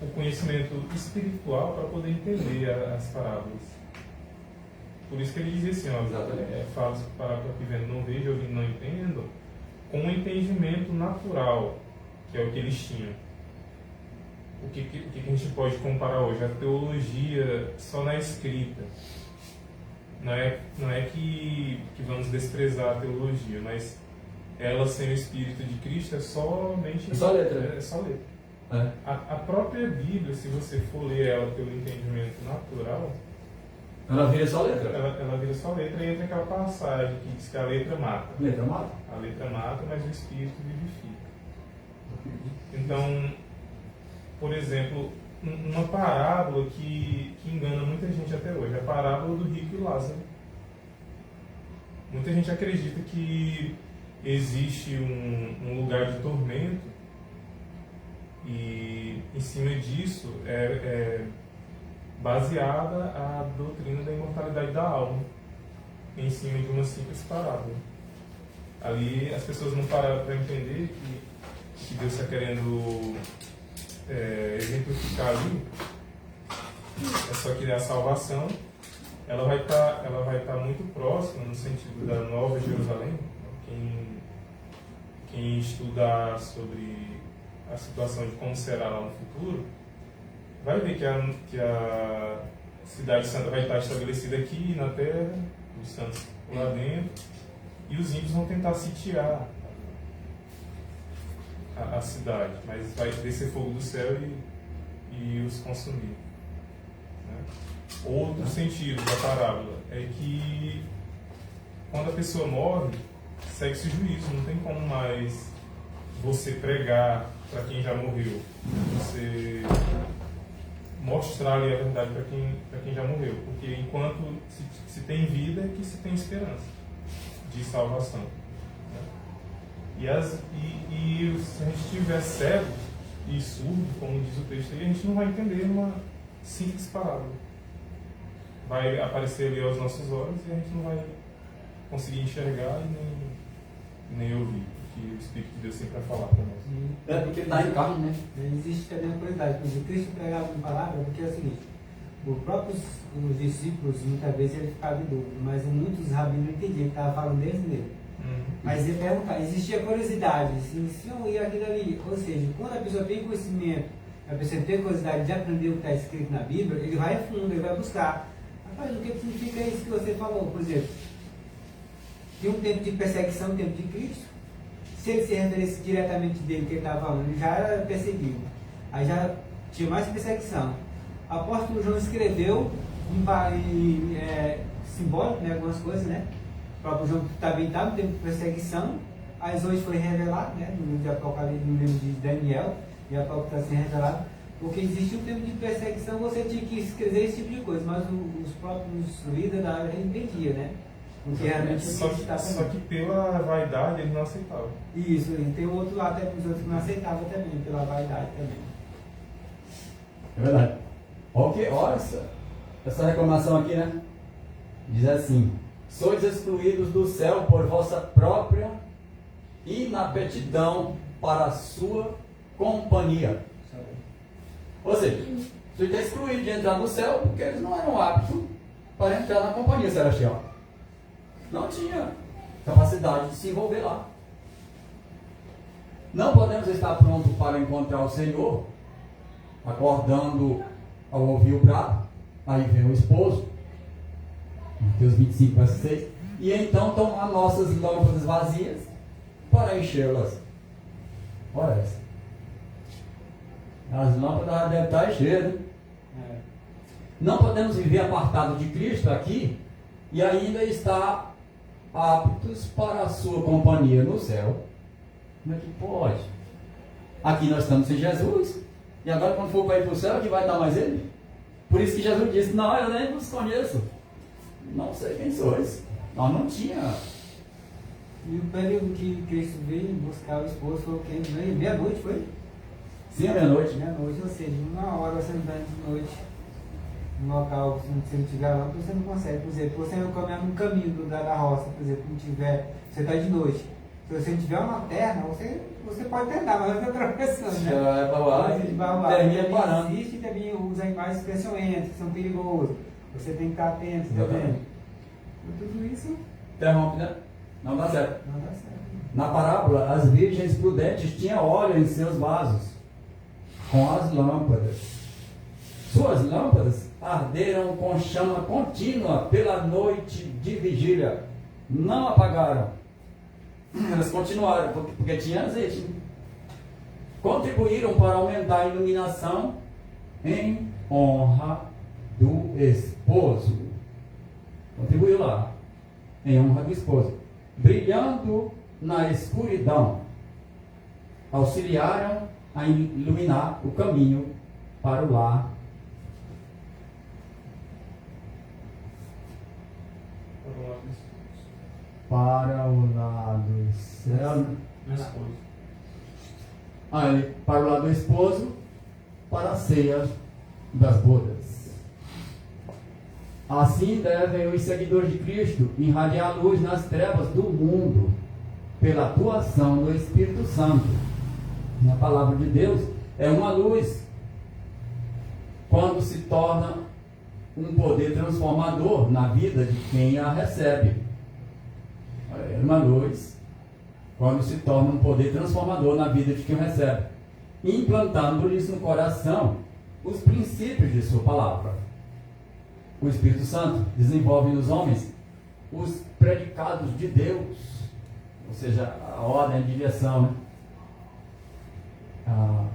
o conhecimento espiritual para poder entender as parábolas. Por isso que ele dizia assim, fala por parábola que vendo não vejo, ouvindo não entendo, com um entendimento natural, que é o que eles tinham. O que a gente pode comparar hoje? A teologia só na escrita. Não é que vamos desprezar a teologia, mas ela sem o Espírito de Cristo é somente... É só letra. É só letra. É. A própria Bíblia, se você for ler ela pelo entendimento natural... Ela vira só letra. Ela vira só letra e entra aquela passagem que diz que a letra mata. Letra mata? A letra mata, mas o Espírito vivifica. Então... Por exemplo, uma parábola que engana muita gente até hoje, a parábola do rico e Lázaro. Muita gente acredita que existe um lugar de tormento e em cima disso é baseada a doutrina da imortalidade da alma, em cima de uma simples parábola. Ali as pessoas não param para entender que Deus está querendo... exemplificar ali, é só que a salvação ela vai estar muito próxima no sentido da Nova Jerusalém. Quem estudar sobre a situação de como será lá no futuro vai ver que a cidade santa vai estar estabelecida aqui na terra, os santos lá dentro, e os ímpios vão tentar sitiar a cidade, mas vai descer fogo do céu e os consumir. Né? Outro sentido da parábola é que quando a pessoa morre, segue-se juízo, não tem como mais você pregar para quem já morreu, você mostrar ali a verdade para quem já morreu, porque enquanto se tem vida é que se tem esperança de salvação. E se a gente estiver cego e surdo, como diz o texto aí, a gente não vai entender uma simples parábola. Vai aparecer ali aos nossos olhos e a gente não vai conseguir enxergar e nem ouvir o que o Espírito de Deus sempre vai falar para nós. É porque está em carne, né? Existe também uma curiosidade, porque Cristo pregava uma palavra, porque é o seguinte, os discípulos, muitas vezes, ele ficava em dúvida, mas muitos rabinos não entendiam, ele estava falando desde dele. Mas ele perguntava, existia curiosidade, se eu ia aquilo ali, ou seja, quando a pessoa tem conhecimento, a pessoa tem curiosidade de aprender o que está escrito na Bíblia, ele vai a fundo, ele vai buscar. Rapaz, o que significa isso que você falou? Por exemplo, tem um tempo de perseguição, um tempo de Cristo. Se ele se referisse diretamente dele que ele estava falando, ele já era perseguido. Aí já tinha mais perseguição. O apóstolo João escreveu simbólico, né, algumas coisas, né? O próprio João também estava no tempo de perseguição, As hoje foi revelado, né? No livro de Apocalipse, no livro de Daniel, e a própria está sendo revelado. Porque existia um tempo de perseguição, você tinha que escrever esse tipo de coisa, mas os próprios líderes da área entendiam, né? Porque realmente só que pela vaidade ele não aceitava. Isso, e tem o outro lado, até os outros que não aceitavam também, pela vaidade também. É verdade. Olha essa reclamação aqui, né? Diz assim: sois excluídos do céu por vossa própria inaptidão para a sua companhia. Ou seja, você está excluído de entrar no céu porque eles não eram aptos para entrar na companhia celestial. Não tinha capacidade de se envolver lá. Não podemos estar prontos para encontrar o Senhor, acordando ao ouvir o brado, aí vem o esposo, Mateus 25, verso 6, e então tomar nossas lâmpadas vazias para enchê-las. Olha essa. As lâmpadas devem estar cheias, né? Não podemos viver apartado de Cristo aqui e ainda estar aptos para a sua companhia no céu. Como é que pode? Aqui nós estamos sem Jesus, e agora quando for para ir para o céu, que vai estar mais ele? Por isso que Jesus disse: não, eu nem vos conheço, não sei quem sois. Nós não tinha. E o período que Cristo veio buscar o esposo foi o quê? Meia-noite, foi? Sim, à meia-noite. Meia-noite, ou seja, uma hora você andando de noite, num local, se você não tiver lá, você não consegue. Por exemplo, você não caminhar num caminho da roça, por exemplo, não tiver, você está de noite. Se você não tiver uma lanterna, você pode tentar, mas vai estar tropeçando, né? Termina parando. Existe também os animais peçonhentos, que são perigosos. Você tem que estar atento, tá vendo? E tudo isso Interrompe, né? Não dá certo. não dá certo. Na parábola, as virgens prudentes tinham óleo em seus vasos, com as lâmpadas. Suas lâmpadas arderam com chama contínua pela noite de vigília. Não apagaram. Elas continuaram, porque tinha azeite. Contribuíram para aumentar a iluminação em honra do esposo. Contribuiu lá, em honra do esposo. Brilhando na escuridão, auxiliaram a iluminar o caminho para o lar. Para o lado céu. Para o lado do esposo, para a ceia das bodas. Assim devem os seguidores de Cristo irradiar luz nas trevas do mundo, pela atuação do Espírito Santo. A palavra de Deus é uma luz, quando se torna um poder transformador na vida de quem a recebe. É uma luz, quando se torna um poder transformador na vida de quem o recebe, implantando-lhes no coração os princípios de sua palavra. O Espírito Santo desenvolve nos homens os predicados de Deus, ou seja, a ordem, a direção, né? A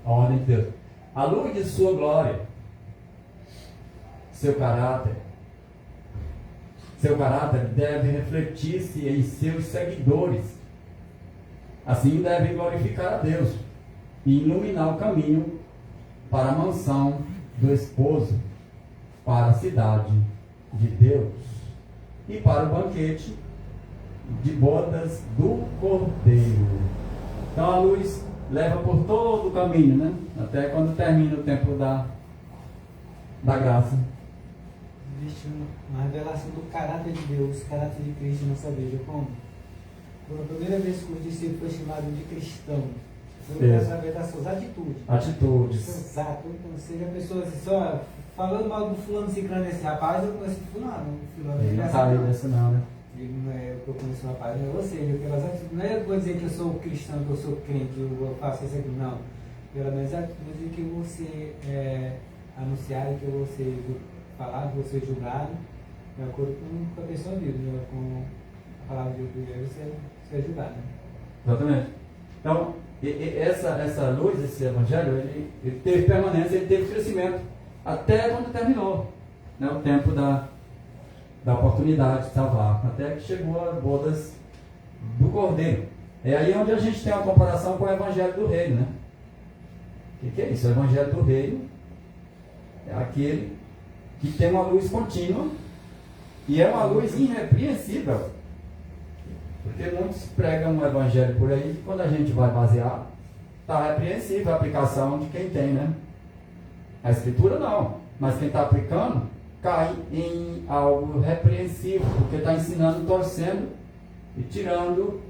ordem de Deus. A luz de sua glória, seu caráter deve refletir-se em seus seguidores. Assim devem glorificar a Deus e iluminar o caminho para a mansão do esposo, para a cidade de Deus e para o banquete de bodas do Cordeiro. Então a luz leva por todo o caminho, né? Até quando termina o tempo da graça. Existe uma revelação do caráter de Deus, caráter de Cristo na nossa vida. Como? Por a primeira vez que o discípulo foi chamado de cristão, foi através das suas atitudes. Seus atos. Então, seja a pessoa assim, só falando mal do fulano ciclano desse rapaz, eu conheço o fulano. Ele não está aí dessa não, né? Ele não é eu conheço o rapaz, ou seja, pelas atitudes, não é eu vou dizer que eu sou cristão, que eu sou crente, eu faço isso aqui, não. Pelas minhas atitudes que você anunciar, que você falar, que você julgar, de acordo com a pessoa vive, né? Com a palavra de Deus, você é julgado. Né? Exatamente. Então, essa luz, esse evangelho, ele teve permanência, ele teve crescimento, até quando terminou, né, o tempo da oportunidade de salvar, até que chegou as bodas do Cordeiro. É aí onde a gente tem uma comparação com o Evangelho do Reino, né? O que é isso? O Evangelho do Reino é aquele que tem uma luz contínua e é uma luz irrepreensível. Porque muitos pregam o Evangelho por aí que quando a gente vai basear, está repreensível a aplicação de quem tem, né? A Escritura não, mas quem está aplicando cai em algo repreensível, porque está ensinando, torcendo e tirando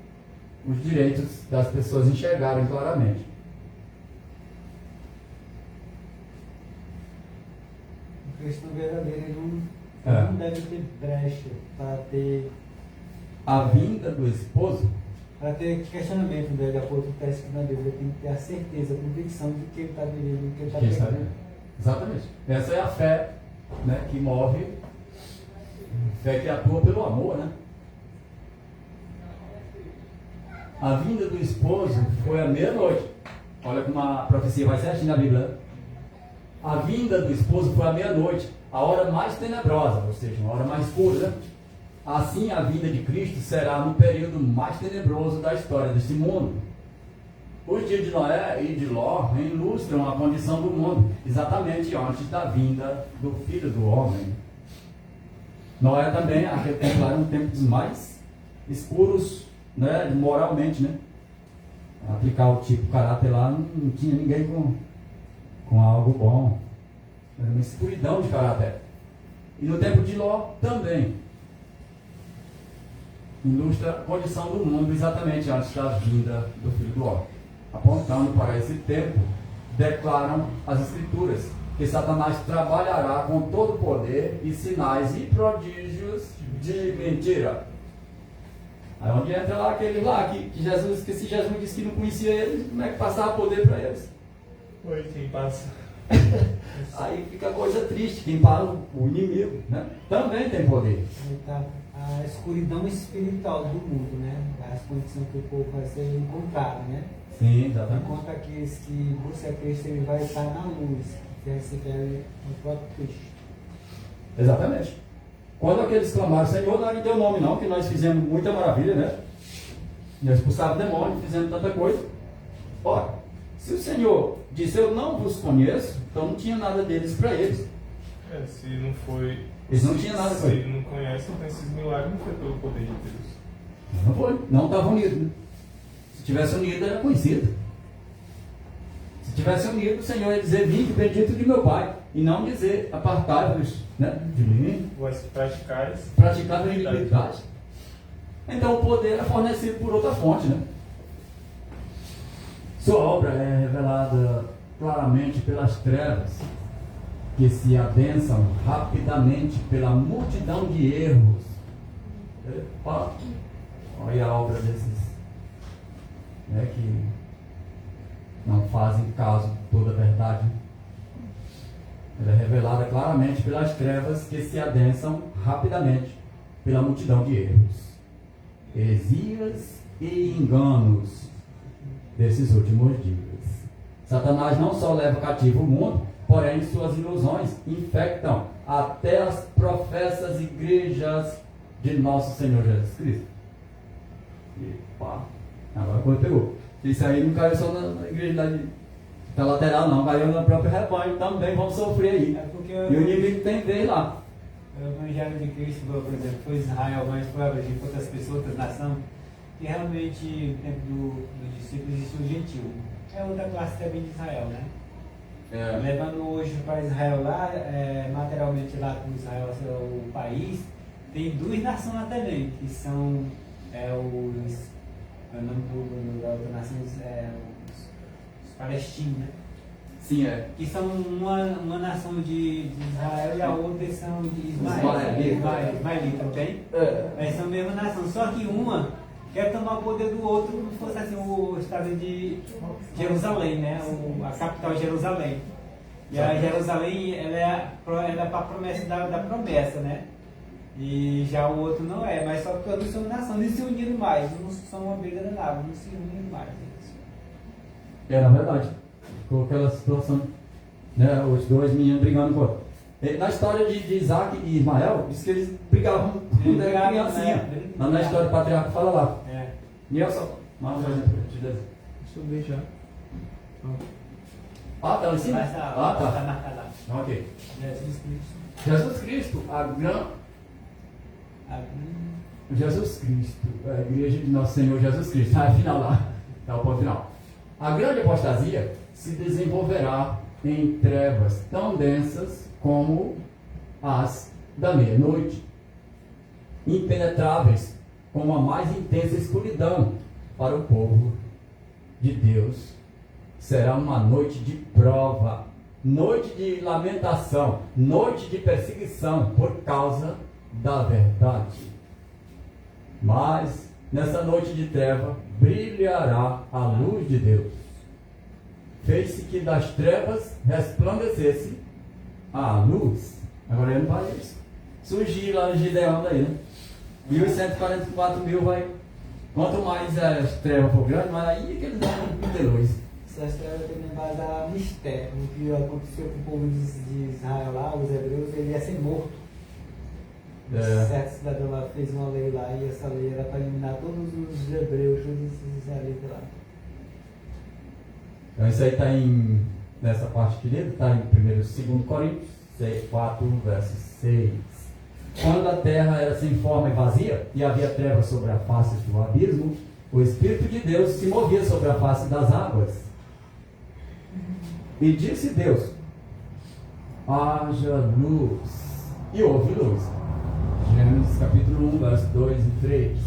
os direitos das pessoas enxergarem claramente. O cristão verdadeiro ele não deve ter brecha para ter a vinda do esposo. Para ter questionamento de acordo com o texto na Bíblia, tem que ter a certeza, a convicção de que ele está vivendo, que ele está pregando. Exatamente. Essa é a fé, né, que move, fé que atua pelo amor, né? A vinda do esposo foi à meia-noite. Olha como a profecia vai certinho na Bíblia. A vinda do esposo foi à meia-noite, a hora mais tenebrosa, ou seja, uma hora mais escura, né? Assim a vinda de Cristo será no período mais tenebroso da história deste mundo. Os dias de Noé e de Ló ilustram a condição do mundo, exatamente antes da vinda do Filho do Homem. Noé também, aquele tempo lá, era um tempo dos mais escuros, né, moralmente, né? Aplicar o tipo caráter lá, não tinha ninguém com algo bom. Era uma escuridão de caráter. E no tempo de Ló também. Ilustra a condição do mundo exatamente antes da vinda do Filho do Homem. Apontando para esse tempo, declaram as Escrituras que Satanás trabalhará com todo poder e sinais e prodígios de mentira. Aí onde entra lá aquele lá que Jesus, que se Jesus disse que não conhecia eles, como é que passava poder para eles? Oi, quem passa? Aí fica a coisa triste, quem para o inimigo, né? Também tem poder. Tá a escuridão espiritual do mundo, né? As condições que o povo vai ser encontrado, né? Sim, exatamente. Enquanto aqueles que buscam Cristo, ele vai estar na luz, que se quer no próprio Cristo. Exatamente. Quando aqueles clamaram, Senhor, não é em teu nome não, que nós fizemos muita maravilha, né? Nós expulsávamos demônio, fizemos tanta coisa. Ora, se o Senhor disse, eu não vos conheço, então não tinha nada deles para eles. Se não foi... Eles não tinham nada Se para eles. ele não conhece, então esses milagres não foi pelo poder de Deus. Não foi, não estavam unidos. Né? Se tivesse unido, era conhecido. Se tivesse unido, o Senhor ia dizer, vinde bendito de meu Pai. E não dizer, apartai-vos, né, de mim. Vós praticais. Praticar a iniquidade. Então o poder é fornecido por outra fonte, né? Sua obra é revelada claramente pelas trevas, que se adensam rapidamente pela multidão de erros. Olha a obra desses, né, que não fazem caso de toda a verdade. Ela é revelada claramente pelas trevas que se adensam rapidamente pela multidão de erros, heresias e enganos desses últimos dias. Satanás não só leva cativo o mundo, porém suas ilusões infectam até as professas igrejas de nosso Senhor Jesus Cristo. Epa, agora quando pegou. Isso aí não caiu só na igreja da lateral não, caiu no próprio rebanho, também vão sofrer aí. E o inimigo tem vez lá. O Evangelho de Cristo, por exemplo, foi Israel, mas foi abranger outras pessoas, outras nações, que realmente no tempo do discípulo existe o gentil. É outra classe também de Israel, né? Levando hoje para Israel lá, materialmente lá com Israel, o país, tem duas nações lá também, que são o nome da outra nação, os palestinos, né? Sim, é. Que são uma nação de Israel e a outra são de Ismaelita, ok? Mas são a mesma nação, só que uma quer tomar o poder do outro como se fosse assim, o estado de Jerusalém, né? A capital Jerusalém. E a Jerusalém ela é para a promessa da promessa, né? E já o outro não é, mas só que todos são nação, não se uniram mais, não são uma briga danada, não se uniram mais. Na verdade. Com aquela situação, né, os dois meninos brigando com o outro. Na história de Isaac e Ismael, diz que eles brigavam quando era criancinha. Lá na história do patriarca fala lá. E olha só, Manda um exemplo de desenho. Deixa eu ver já. Ah, tá lá em cima? Vai estar Ah, tá. marcado lá. Ok. Jesus Cristo. Jesus Cristo, Jesus Cristo, a igreja de nosso Senhor Jesus Cristo. Tá, final lá. Tá o ponto final. A grande apostasia se desenvolverá em trevas tão densas como as da meia-noite, impenetráveis como a mais intensa escuridão para o povo de Deus. Será uma noite de prova, noite de lamentação, noite de perseguição por causa da verdade. Mas nessa noite de treva brilhará a luz de Deus. Fez-se que das trevas resplandecesse a luz. Agora ele não vai surgir lá no Gideão daí, né? 1.144.000 vai. Quanto mais as trevas for grande, mais aí que eles vão ter luz. Essas trevas também vai dar mistério. O que aconteceu com o povo de Israel lá, os hebreus, ele ia ser morto. Certo cidadão lá fez uma lei lá e essa lei era para eliminar todos os hebreus, todos os israelitas lá. Então isso aí está nessa parte que lê, está em 2 Coríntios 4, verso 6. Quando a terra era sem forma e vazia, e havia trevas sobre a face do abismo, o Espírito de Deus se movia sobre a face das águas. E disse Deus: haja luz. E houve luz. Gênesis capítulo 1, verso 2 e 3.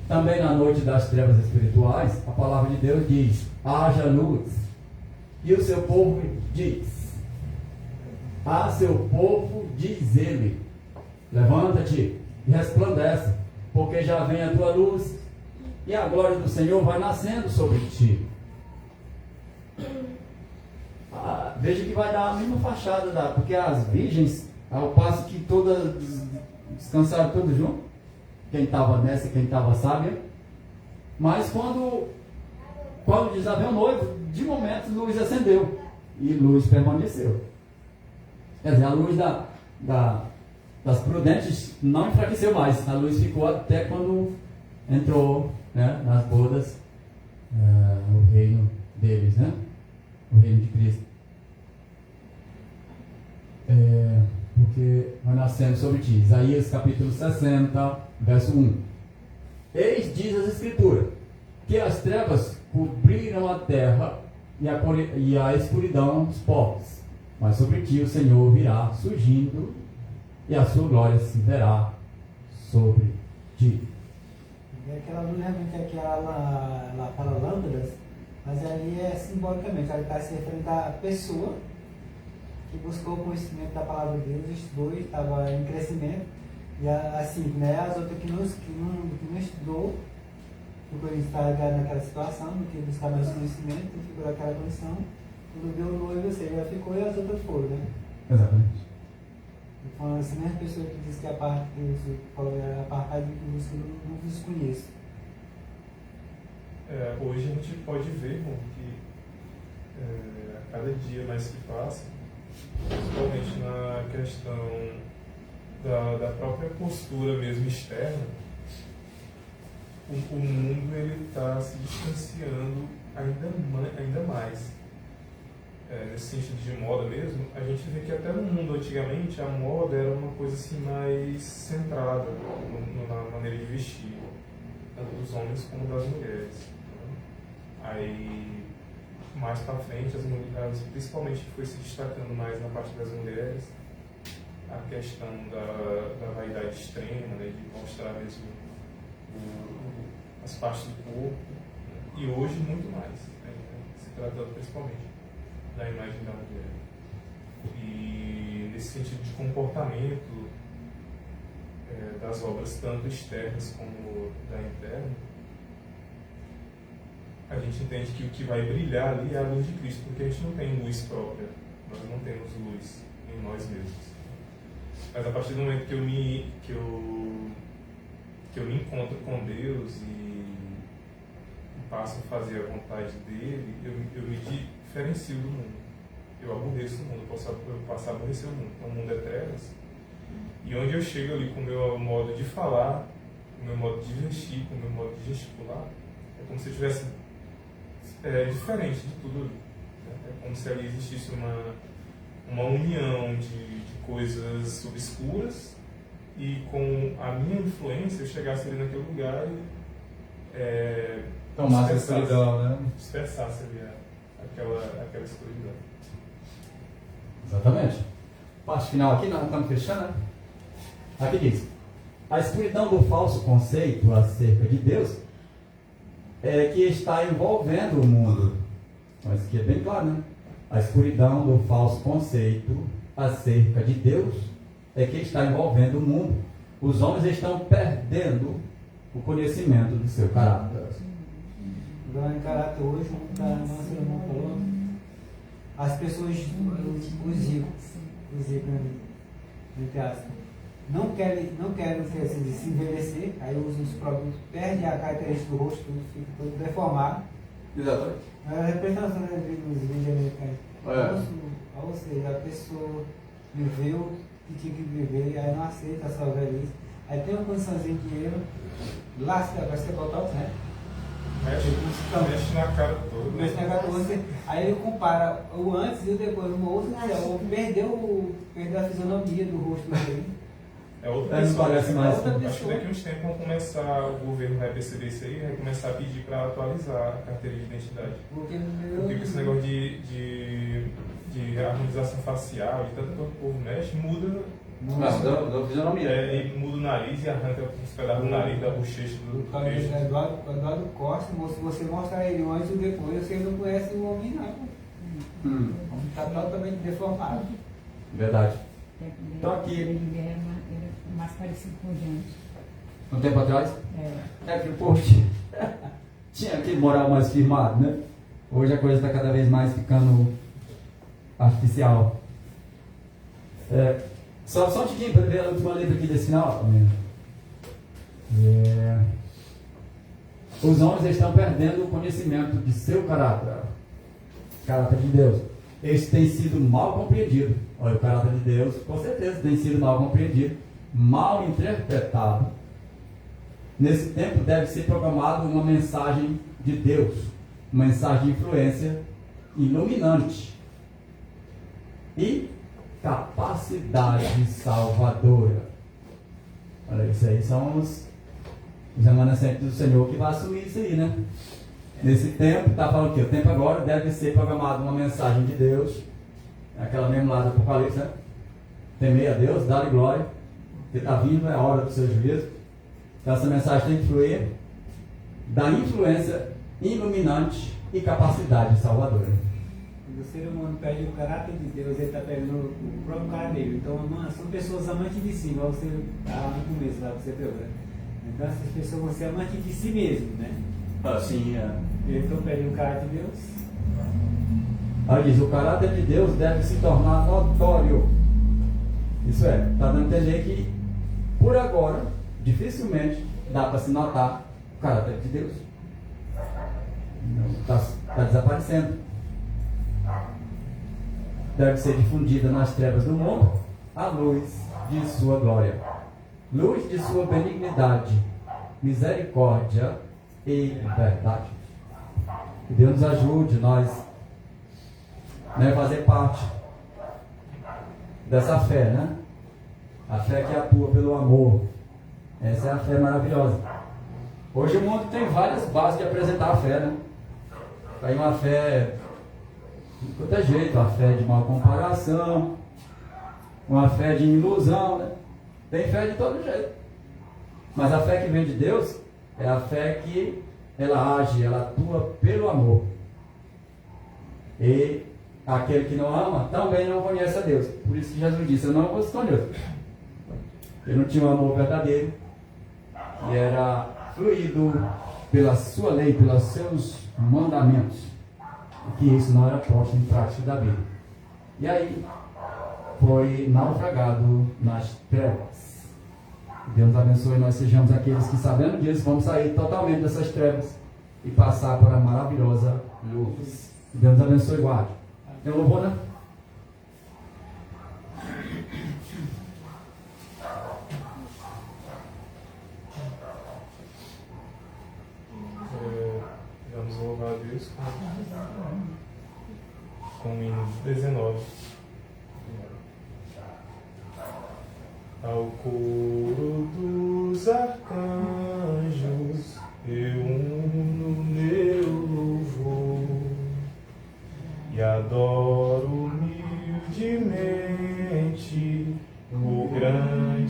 Também na noite das trevas espirituais, a palavra de Deus diz: haja luz. E o seu povo diz: a seu povo diz ele: levanta-te e resplandece, porque já vem a tua luz, e a glória do Senhor vai nascendo sobre ti. Veja que vai dar a mesma fachada, porque as virgens, ao passo que todas descansaram todos juntos, quem estava nessa, quem estava sábia, mas quando diz haver um noivo, de momento luz acendeu e luz permaneceu. Quer dizer, a luz das prudentes não enfraqueceu mais, a luz ficou até quando entrou, né, nas bodas o reino deles, né? O reino de Cristo. Porque vai nascendo sobre ti. Isaías capítulo 60, verso 1. Eis, diz as Escrituras, que as trevas cobriram a terra e a escuridão os povos. Mas sobre ti o Senhor virá surgindo, e a sua glória se verá sobre ti. E aquela luz realmente aqui ela fala lâmpadas, mas ali é simbolicamente, ela está se referindo à pessoa que buscou o conhecimento da palavra de Deus, estudou e estava em crescimento, e assim, né, as outras que não estudou, ficou estragado naquela situação, não queria buscar mais conhecimento, ficou naquela condição, quando deu o noivo, ou seja, ela ficou e as outras foram, né? Exatamente. Então, essa mesma pessoa que diz que a parte que falou é apartada de que você não vos conheço. Hoje a gente pode ver, irmão, que a cada dia mais que passa, principalmente na questão da própria postura mesmo externa, o mundo ele está se distanciando ainda mais. Nesse sentido de moda mesmo, a gente vê que até no mundo antigamente a moda era uma coisa assim mais centrada na maneira de vestir, tanto dos homens como das mulheres. Né? Aí mais para frente, as mulheres, principalmente foi se destacando mais na parte das mulheres, a questão da vaidade extrema, né, de mostrar mesmo as partes do corpo, né, e hoje muito mais, né, se tratando principalmente da imagem da mulher. E nesse sentido de comportamento das obras, tanto externas como da interna, a gente entende que o que vai brilhar ali é a luz de Cristo, porque a gente não tem luz própria, nós não temos luz em nós mesmos. Mas a partir do momento que eu me encontro com Deus e passo a fazer a vontade dele, eu me diferencio do mundo. Eu aborreço o mundo, eu passo a aborrecer o mundo. Então o mundo é trevas. E onde eu chego ali com o meu modo de falar, com o meu modo de vestir, com o meu modo de gesticular, É como se tivesse diferente de tudo. Né? É como se ali existisse uma união de coisas obscuras e com a minha influência eu chegasse ali naquele lugar e Tomasse a escuridão, né? dispersasse ali aquela escuridão. Exatamente. Parte final aqui, nós estamos fechando, né? Aqui diz: a escuridão do falso conceito acerca de Deus é que está envolvendo o mundo. Mas aqui é bem claro, né? A escuridão do falso conceito acerca de Deus é que está envolvendo o mundo. Os homens estão perdendo o conhecimento do seu caráter. Agora, em caráter hoje, como o nosso irmão falou, as pessoas, os ricos, entre aspas, não querem se envelhecer, aí usam os produtos, perdem a característica do rosto, tudo fica todo deformado. Exatamente. A representação dos vídeos americanos. Ou seja, a pessoa viveu o que tinha que viver, aí não aceita a sua velhice. Aí tem uma condiçãozinha de dinheiro, lasca, vai ser total, né? Mexe na cara toda. Mexe na cara toda. Aí ele compara o antes e o depois, uma outra pessoa perdeu a fisionomia do rosto dele. É outra Não pessoa. parece mais. Acho que daqui a uns tempos vão começar, o governo vai perceber isso aí e vai começar a pedir para atualizar a carteira de identidade. Porque esse negócio de harmonização facial, de tanto que o povo mexe, muda. Da fisionomia. E muda o nariz e arranca uns pedaços do nariz, da bochecha do peixe. Eduardo Costa, se você mostrar ele antes e depois, você não conhece o homem, não. Está totalmente deformado. Verdade. Então aqui. Ele era mais parecido com gente. Um tempo atrás? É. Que o povo tinha aquele moral mais firmado, né? Hoje a coisa está cada vez mais ficando artificial. Só um tiquinho para ver a última letra aqui desse final. Os homens estão perdendo o conhecimento de seu caráter de Deus. Esse tem sido mal compreendido. Olha, o caráter de Deus, com certeza, tem sido mal compreendido, mal interpretado. Nesse tempo deve ser programada uma mensagem de Deus, uma mensagem de influência iluminante e capacidade salvadora. Olha, isso aí são os remanescentes do Senhor que vai assumir isso aí, né? Nesse tempo, está falando que o tempo agora deve ser programada uma mensagem de Deus, aquela mesmo lá do Apocalipse, né? Temei a Deus, dá-lhe glória, que está vindo, é a hora do seu juízo. Então, essa mensagem tem que fluir da influência iluminante e capacidade salvadora. Quando o ser humano perde o caráter de Deus, ele está perdendo o próprio caráter dele. Então, são pessoas amantes de si, igual você estava no começo lá que você pegou, né? Então, essas pessoas vão ser amantes de si mesmo, né? Assim, Eles estão perdendo o caráter de Deus. Aí diz: o caráter de Deus deve se tornar notório. Isso está dando a entender que, por agora, dificilmente dá para se notar o caráter de Deus. Está desaparecendo. Deve ser difundida nas trevas do mundo a luz de sua glória, luz de sua benignidade, misericórdia e verdade. Que Deus nos ajude, nós fazer parte dessa fé, né? A fé que atua pelo amor. Essa é a fé maravilhosa. Hoje o mundo tem várias bases de apresentar a fé, né? Tem uma fé de qualquer jeito, a fé de mal comparação, uma fé de ilusão, né? Tem fé de todo jeito. Mas a fé que vem de Deus é a fé que ela age, ela atua pelo amor. E aquele que não ama também não conhece a Deus. Por isso que Jesus disse: eu não vou esconder. Ele não tinha um amor verdadeiro, que era fluído pela sua lei, pelos seus mandamentos, e que isso não era posto em prática da vida. E aí foi naufragado nas trevas. Deus nos abençoe e nós sejamos aqueles que, sabendo disso, vamos sair totalmente dessas trevas e passar para a maravilhosa luz. Deus nos abençoe e guarde. Tem louvor, né? louvar a Deus com o hino 19. Ao coro dos arcanjos eu uno meu louvor e adoro humildemente o grande